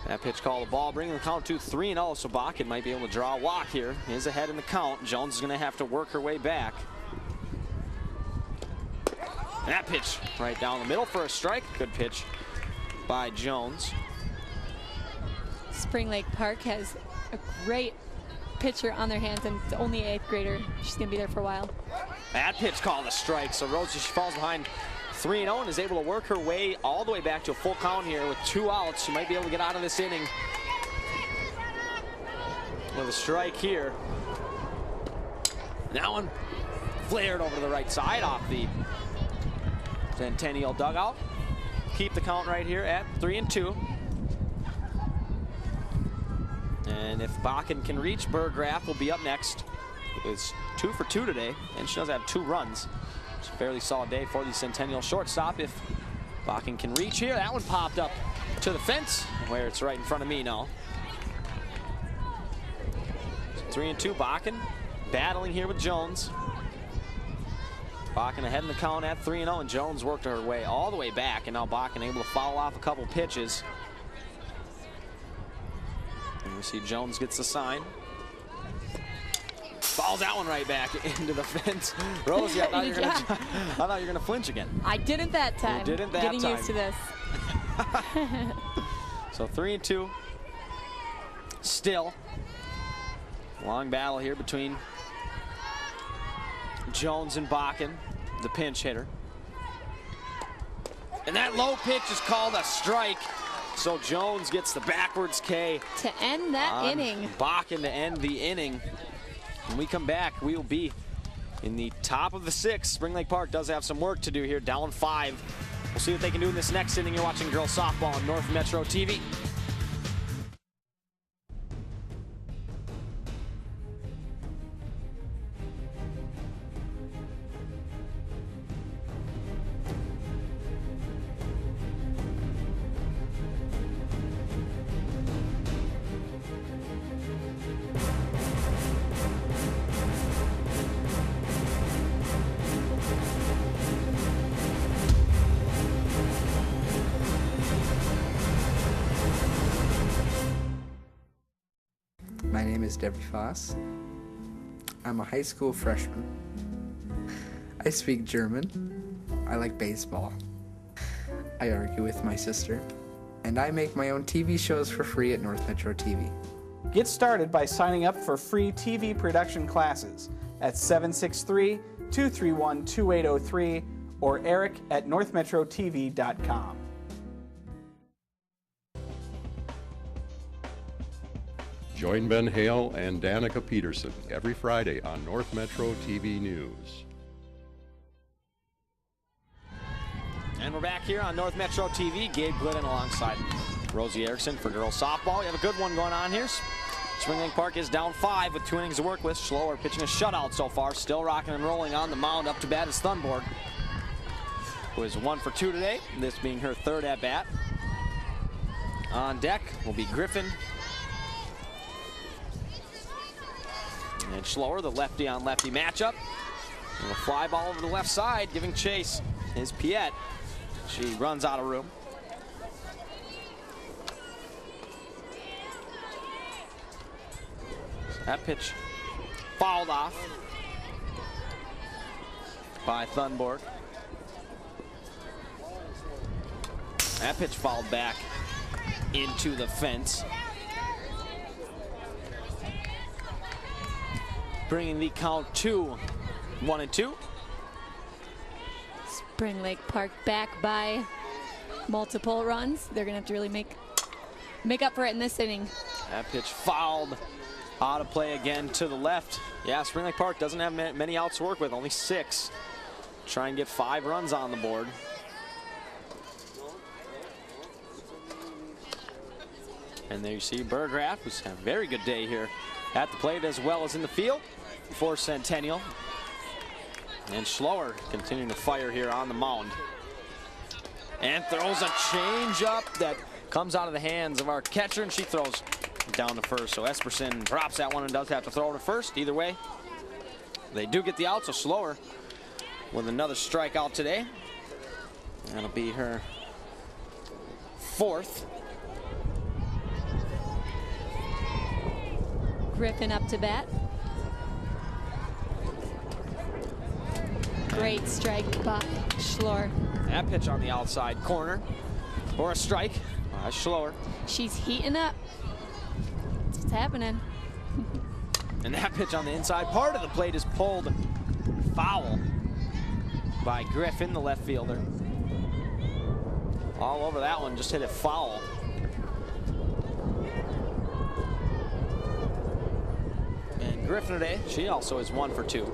That pitch called a ball, bringing the count to 3-0. So Bakken might be able to draw a walk here. He is ahead in the count. Jones is going to have to work her way back. And that pitch right down the middle for a strike. Good pitch by Jones. Spring Lake Park has a great pitcher on their hands, and it's only 8th grader. She's going to be there for a while. That pitch called a strike. So Rosie, she falls behind 3-0 and is able to work her way all the way back to a full count here with 2 outs. She might be able to get out of this inning with a strike here. That one flared over to the right side off the Centennial dugout. Keep the count right here at 3-2. And if Bakken can reach, Berggraf will be up next. It's 2 for 2 today, and she does have 2 runs. It's a fairly solid day for the Centennial shortstop. If Bakken can reach here, that one popped up to the fence, where it's right in front of me now. 3-2, Bakken battling here with Jones. Bakken ahead in the count at 3-0, and Jones worked her way all the way back, and now Bakken able to foul off a couple pitches. And we see Jones gets the sign. Falls that one right back into the fence. Rosie, I thought you were gonna flinch again. I didn't that time. You didn't that Getting time. used to this. So 3-2. Still. Long battle here between Jones and Bakken, the pinch hitter. And that low pitch is called a strike. So Jones gets the backwards K. To end that inning. Bakken to end the inning. When we come back, we will be in the top of the 6th. Spring Lake Park does have some work to do here, down 5. We'll see what they can do in this next inning. You're watching girls softball on North Metro TV. My name is Debbie Foss. I'm a high school freshman. I speak German. I like baseball. I argue with my sister. And I make my own TV shows for free at North Metro TV. Get started by signing up for free TV production classes at 763-231-2803 or eric@northmetrotv.com. Join Ben Hale and Danica Peterson every Friday on North Metro TV News. And we're back here on North Metro TV. Gabe Glidden alongside Rosie Erickson for girls softball. We have a good one going on here. Spring Lake Park is down 5 with 2 innings to work with. Schloer pitching a shutout so far. Still rocking and rolling on the mound. Up to bat is Thunborg, who is 1 for 2 today, this being her 3rd at bat. On deck will be Griffin and Schloer, the lefty on lefty matchup. And a fly ball over the left side, giving chase is Piet. She runs out of room. That pitch fouled off by Thunborg. That pitch fouled back into the fence. Bringing the count to 1-2. Spring Lake Park back by multiple runs. They're going to have to really make up for it in this inning. That pitch fouled out of play again to the left. Yeah, Spring Lake Park doesn't have many outs to work with, only 6. Try and get 5 runs on the board. And there you see Burgraff, who's had a very good day here at the plate as well as in the field for Centennial. And Schloer continuing to fire here on the mound. And throws a changeup that comes out of the hands of our catcher, and she throws down to first. So Esperson drops that one and does have to throw to first. Either way, they do get the out, so Schloer with another strikeout today. That'll be her 4th. Griffin up to bat. Great strike by Schloer. That pitch on the outside corner for a strike by Schloer. She's heating up. That's what's happening. And that pitch on the inside part of the plate is pulled foul by Griffin, the left fielder. All over that one, just hit it foul. And Griffin today, she also is 1 for 2.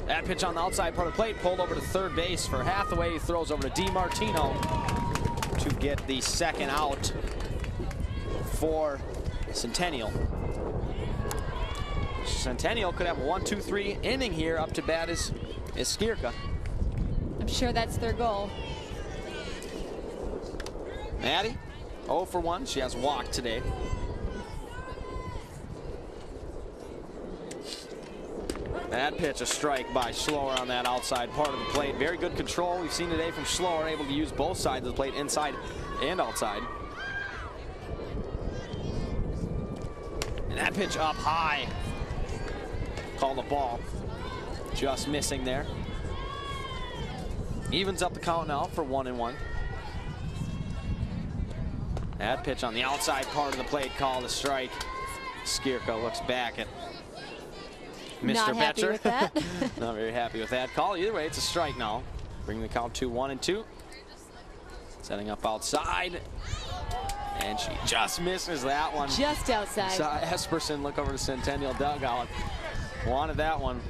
That pitch on the outside part of the plate, pulled over to third base for Hathaway. He throws over to DiMartino to get the 2nd out for Centennial. Centennial could have a 1-2-3 inning here. Up to bat is Skierka. I'm sure that's their goal. Maddie, 0 for 1. She has walked today. That pitch, a strike by Schloer on that outside part of the plate. Very good control we've seen today from Schloer, able to use both sides of the plate, inside and outside. And that pitch up high. Call the ball. Just missing there. Evens up the count now for 1-1. That pitch on the outside part of the plate, called a strike. Skierka looks back at Mr. Not happy Betcher. with that. Not very happy with that call. Either way, it's a strike now. Bringing the count to 1-2. Setting up outside. And she just misses that one. Just outside. Saw Esperson look over to Centennial dugout. Wanted that one.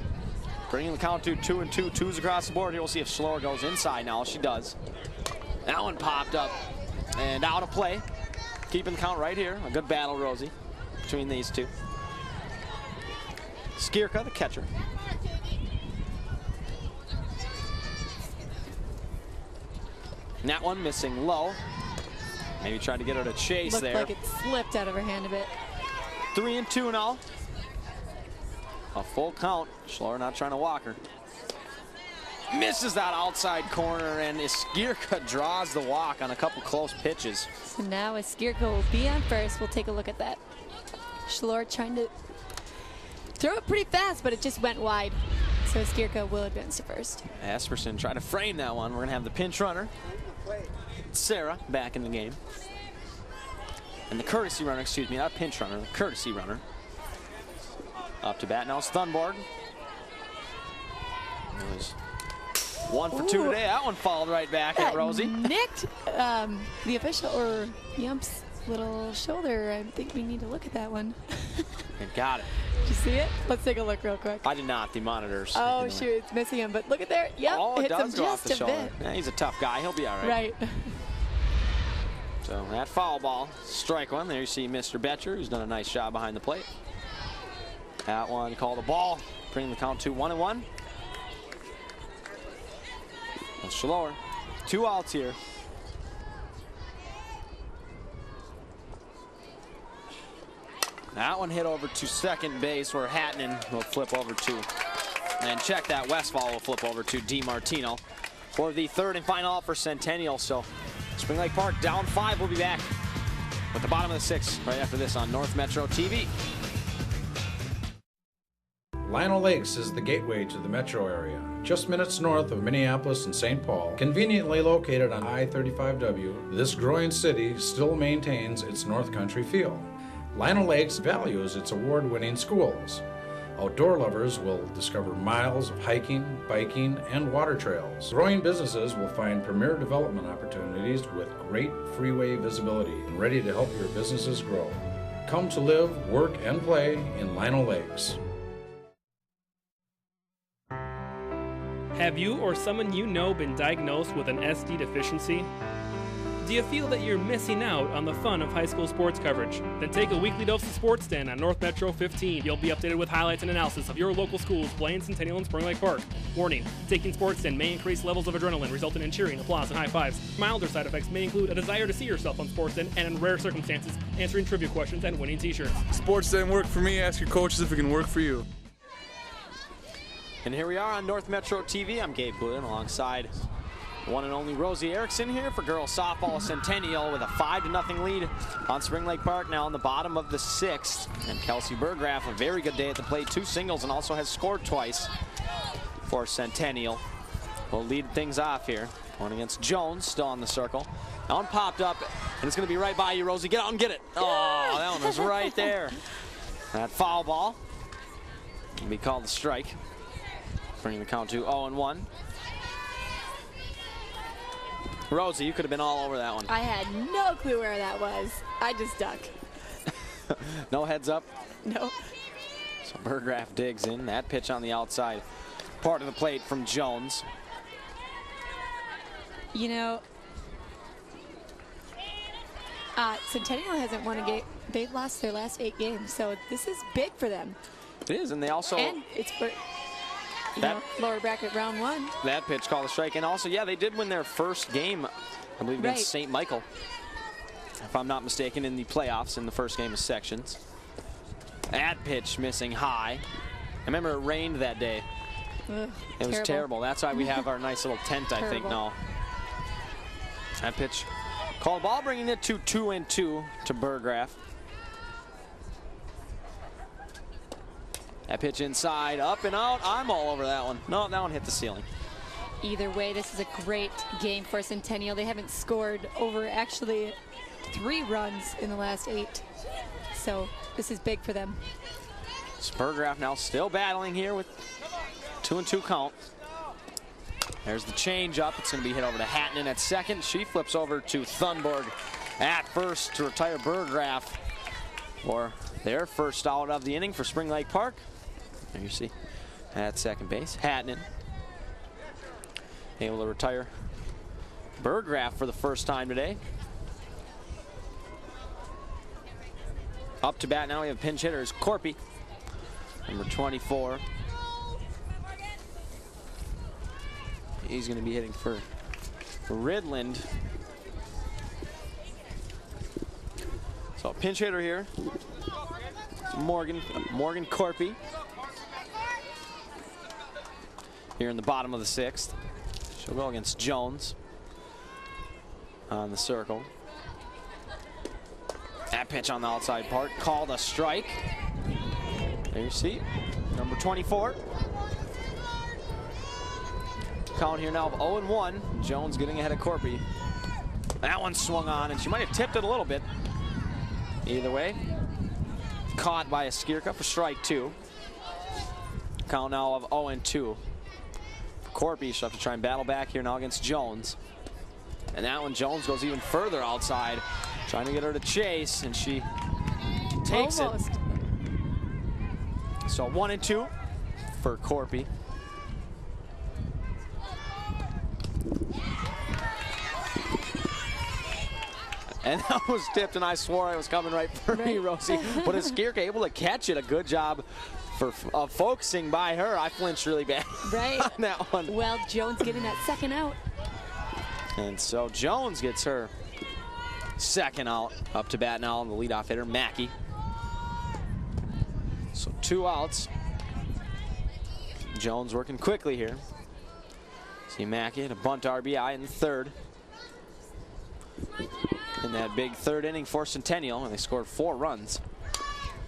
Bringing the count to 2-2. 2s across the board. Here we'll see if Schloer goes inside now. She does. That one popped up and out of play. Keeping the count right here. A good battle, Rosie, between these two. Skierka, the catcher. And that one missing low. Maybe tried to get her to chase. Looked there. like it slipped out of her hand a bit. 3-2 now. A full count. Schloer not trying to walk her. Misses that outside corner, and Skierka draws the walk on a couple close pitches. So now Skierka will be on first. We'll take a look at that. Schloer trying to throw it pretty fast, but it just went wide. So Skierka will advance to first. Esperson trying to frame that one. We're going to have the pinch runner, Sarah, back in the game. And the courtesy runner, excuse me, not pinch runner, the courtesy runner. Up to bat now is Thunborg. It was 1 for 2 today. That one fouled right back at Rosie. Nicked the official, or Yump's little shoulder. I think we need to look at that one. And got it. Did you see it? Let's take a look real quick. I did not. The monitors. Oh, shoot, it's missing him. But look at there. Yep, Oh, it hits him does go off just the a shoulder. bit. Yeah, he's a tough guy. He'll be all right. Right. So that foul ball, strike one. There you see Mr. Betcher, who's done a nice job behind the plate. That one called a ball, bringing the count to 1-1. And Schloer, 2 outs here. That one hit over to second base, where Hattinen will flip over to. And check that, Westfall will flip over to DiMartino for the 3rd and final out for Centennial. So Spring Lake Park down 5. We'll be back with the bottom of the 6th right after this on North Metro TV. Lionel Lakes is the gateway to the metro area, just minutes north of Minneapolis and St. Paul. Conveniently located on I-35W, this growing city still maintains its North Country feel. Lionel Lakes values its award-winning schools. Outdoor lovers will discover miles of hiking, biking, and water trails. Growing businesses will find premier development opportunities with great freeway visibility and ready to help your businesses grow. Come to live, work, and play in Lionel Lakes. Have you or someone you know been diagnosed with an SD deficiency? Do you feel that you're missing out on the fun of high school sports coverage? Then take a weekly dose of Sports Den on North Metro 15. You'll be updated with highlights and analysis of your local schools playing Centennial and Spring Lake Park. Warning, taking Sports Den may increase levels of adrenaline, resulting in cheering, applause, and high fives. Milder side effects may include a desire to see yourself on Sports Den, and in rare circumstances, answering trivia questions and winning t-shirts. Sports didn't work for me. Ask your coaches if it can work for you. And here we are on North Metro TV. I'm Gabe Glidden alongside one and only Rosie Erickson here for girls softball Centennial with a 5-0 lead on Spring Lake Park now in the bottom of the 6th. And Kelsey Burgraff, a very good day at the plate, 2 singles, and also has scored twice for Centennial. Will lead things off here. Going against Jones, still on the circle. That one popped up, and it's going to be right by you, Rosie. Get out and get it. Oh, that one was right there. That foul ball can be called a strike, bringing the count to 0-1. Rosie, you could have been all over that one. I had no clue where that was. I just duck. No heads up? No. So Burgraff digs in. That pitch on the outside part of the plate from Jones. You know, Centennial hasn't won a game. They've lost their last 8 games, so this is big for them. It is, and they also... And it's for... lower bracket round 1. That pitch called a strike. And also, yeah, they did win their first game, I believe, against St. Michael, if I'm not mistaken, in the playoffs in the first game of sections. That pitch missing high. I remember it rained that day. Ugh, it was terrible. That's why we have our nice little tent, I think, now. That pitch called ball, bringing it to 2-2 to Burgraff. That pitch inside, up and out. I'm all over that one. No, that one hit the ceiling. Either way, this is a great game for Centennial. They haven't scored over actually 3 runs in the last 8. So this is big for them. Burgraff now still battling here with 2-2 count. There's the change up. It's going to be hit over to Hattinen at second. She flips over to Thunberg at first to retire Burgraff for their first out of the inning for Spring Lake Park. There you see at second base. Hattinen able to retire Burgraff for the first time today. Up to bat now, we have pinch hitters Corpy, number 24. He's going to be hitting for Ridland. So pinch hitter here, Morgan Corpy. Here in the bottom of the 6th. She'll go against Jones on the circle. That pitch on the outside part called a strike. There you see, number 24. Count here now of 0-1. Jones getting ahead of Corpy. That one swung on, and she might have tipped it a little bit. Either way, caught by a Skierka for strike 2. Count now of 0-2. Corpy, she'll have to try and battle back here now against Jones. And that one, Jones goes even further outside, trying to get her to chase, and she takes it. So 1-2 for Corpy. And that was tipped, and I swore it was coming right for me, Rosie. But is Skierka able to catch it? A good job for focusing by her. I flinched really bad on that one. Well, Jones getting that second out. And so Jones gets her second out. Up to bat now on the leadoff hitter, Mackey. So 2 outs. Jones working quickly here. See Mackey at a bunt RBI in the 3rd. In that big 3rd inning for Centennial, and they scored 4 runs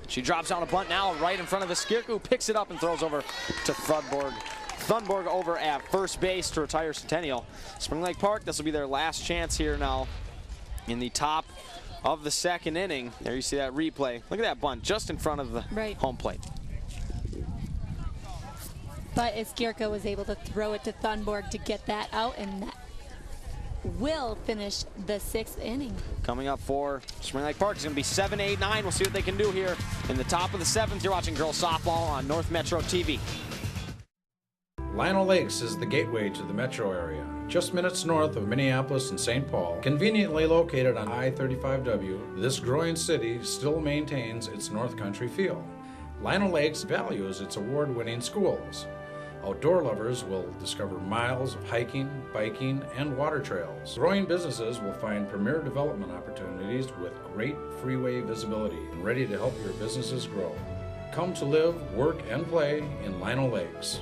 She drops down a bunt now right in front of Iskirka, who picks it up and throws over to Thunborg. Thunborg over at first base to retire Centennial. Spring Lake Park, this will be their last chance here now in the top of the second inning. There you see that replay. Look at that bunt just in front of the home plate. But Iskirka was able to throw it to Thunborg to get that out, and that will finish the 6th inning. Coming up for Spring Lake Park is going to be 7, 8, 9. We'll see what they can do here in the top of the 7th. You're watching girls softball on North Metro TV. Lionel Lakes is the gateway to the metro area, just minutes north of Minneapolis and St. Paul. Conveniently located on I-35W, this growing city still maintains its North Country feel. Lionel Lakes values its award-winning schools. Outdoor lovers will discover miles of hiking, biking, and water trails. Growing businesses will find premier development opportunities with great freeway visibility and ready to help your businesses grow. Come to live, work, and play in Lionel Lakes.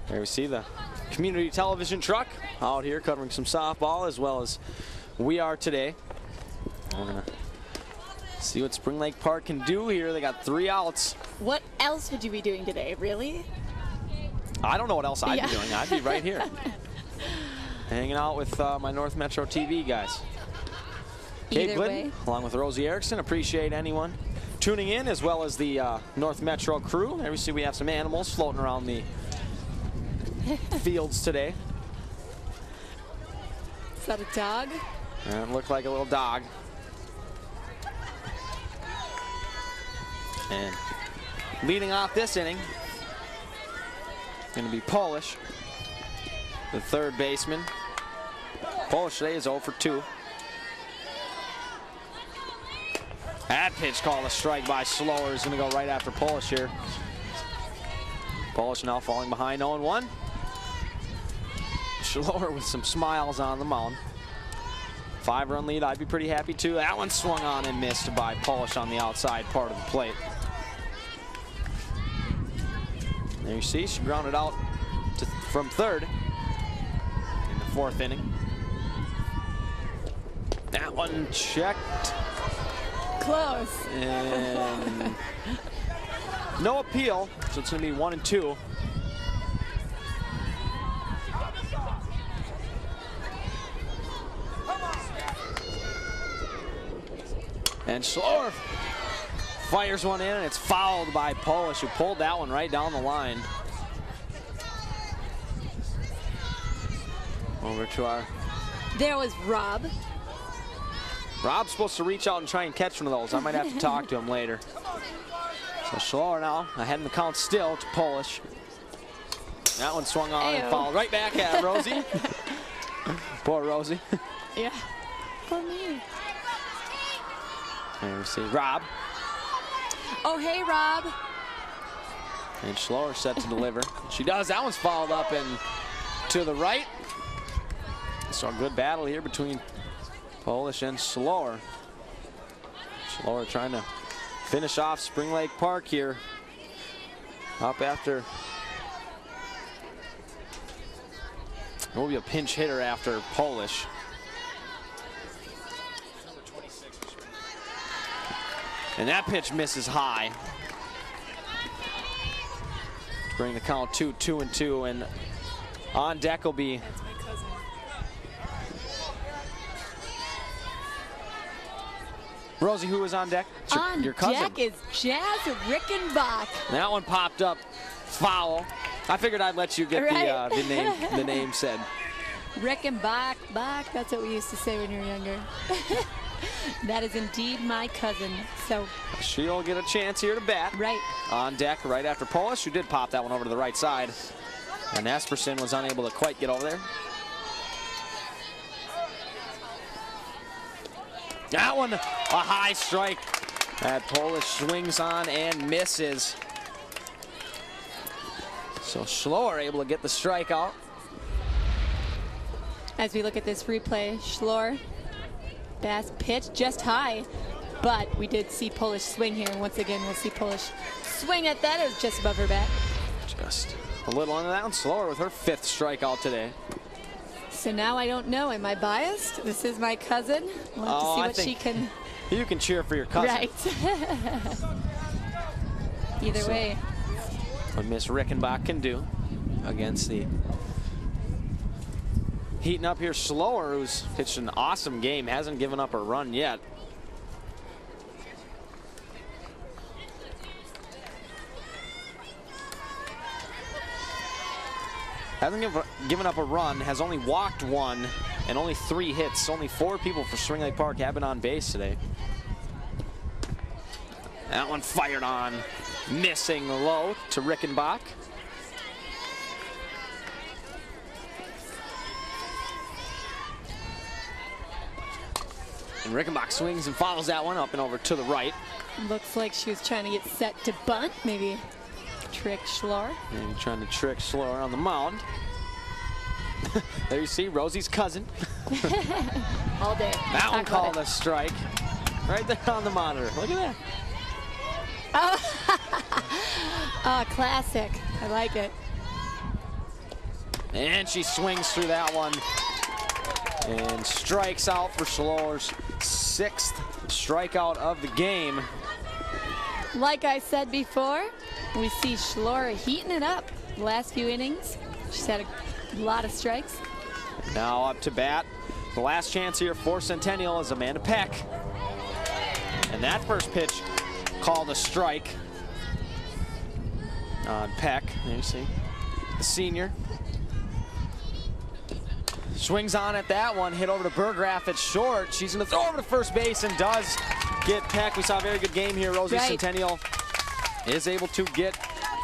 There we see the community television truck out here covering some softball as well as we are today. We're gonna see what Spring Lake Park can do here. They got 3 outs. What else would you be doing today, really? I don't know what else I'd be doing. I'd be right here. Hanging out with my North Metro TV guys. Kate Glidden, along with Rosie Erickson. Appreciate anyone tuning in, as well as the North Metro crew. There we see we have some animals floating around the fields today. Is that a dog? It looked like a little dog. And leading off this inning, going to be Polish, the third baseman. Polish today is 0 for 2. That pitch called a strike by Slower is going to go right after Polish here. Polish now falling behind 0-1. Slower with some smiles on the mound. 5-run lead, I'd be pretty happy too. That one swung on and missed by Polish on the outside part of the plate. There you see, she grounded out from third in the 4th inning. That one checked. Close. And no appeal, so it's going to be 1-2. And Slower fires one in, and it's fouled by Polish, who pulled that one right down the line. Over to our... There was Rob. Rob's supposed to reach out and try and catch one of those. I might have to talk to him later. So Slower now ahead in the count still to Polish. That one swung on and fouled right back at Rosie. Poor Rosie. Yeah, poor me. There we see Rob. Oh, hey, Rob. And Slower set to deliver. She does. That one's fouled up and to the right. So a good battle here between Polish and Slower. Slower trying to finish off Spring Lake Park here. Up after. It will be a pinch hitter after Polish. And that pitch misses high. To bring the count to 2-2, and on deck will be Rosie, who is on deck? Your cousin. On deck is Jazz Rickenbach. That one popped up foul. I figured I'd let you get the name said. Rickenbach, that's what we used to say when you were younger. That is indeed my cousin. So she'll get a chance here to bat. Right. On deck right after Polish, who did pop that one over to the right side. And Esperson was unable to quite get over there. That one, a high strike. That Polish swings on and misses. So Slower able to get the strikeout. As we look at this replay, Slower, bass pitch just high, but we did see Polish swing here, and once again we'll see Polish swing at that. It was just above her bat. Just a little under that one. Slower with her 5th strikeout today. So now I don't know. Am I biased? This is my cousin. We'll have to see what she can. You can cheer for your cousin. Right. Either way. What Miss Rickenbach can do against the heating up here slower, who's pitched an awesome game, hasn't given up a run yet. Hasn't given up a run, has only walked one, and only 3 hits. Only 4 people for Spring Lake Park have been on base today. That one fired on, missing low to Rickenbach. And Rickenbach swings and follows that one up and over to the right. Looks like she was trying to get set to bunt, maybe trick Schlor. And trying to trick Schlor on the mound. There you see Rosie's cousin. All day. That one called a strike. Right there on the monitor. Look at that. Oh, classic. I like it. And she swings through that one and strikes out for Schlor's 6th strikeout of the game. Like I said before, we see Schlor heating it up the last few innings. She's had a lot of strikes. Now up to bat. The last chance here for Centennial is Amanda Peck. And that first pitch called a strike on Peck. There you see the senior. Swings on at that one, hit over to Berggraf at short. She's going to throw over to first base and does get Peck. We saw a very good game here. Rosie Centennial is able to get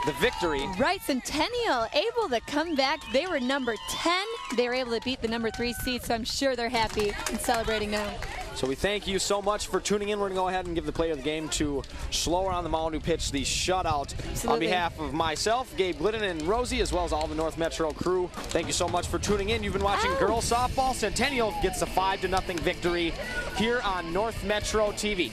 the victory. Right, Centennial able to come back. They were number 10. They were able to beat the number 3 seed, so I'm sure they're happy and celebrating now. So we thank you so much for tuning in. We're going to go ahead and give the player of the game to Schlor on the mound, who pitched the shutout. Absolutely. On behalf of myself, Gabe Glidden, and Rosie, as well as all the North Metro crew, thank you so much for tuning in. You've been watching girls softball. Centennial gets a 5-0 victory here on North Metro TV.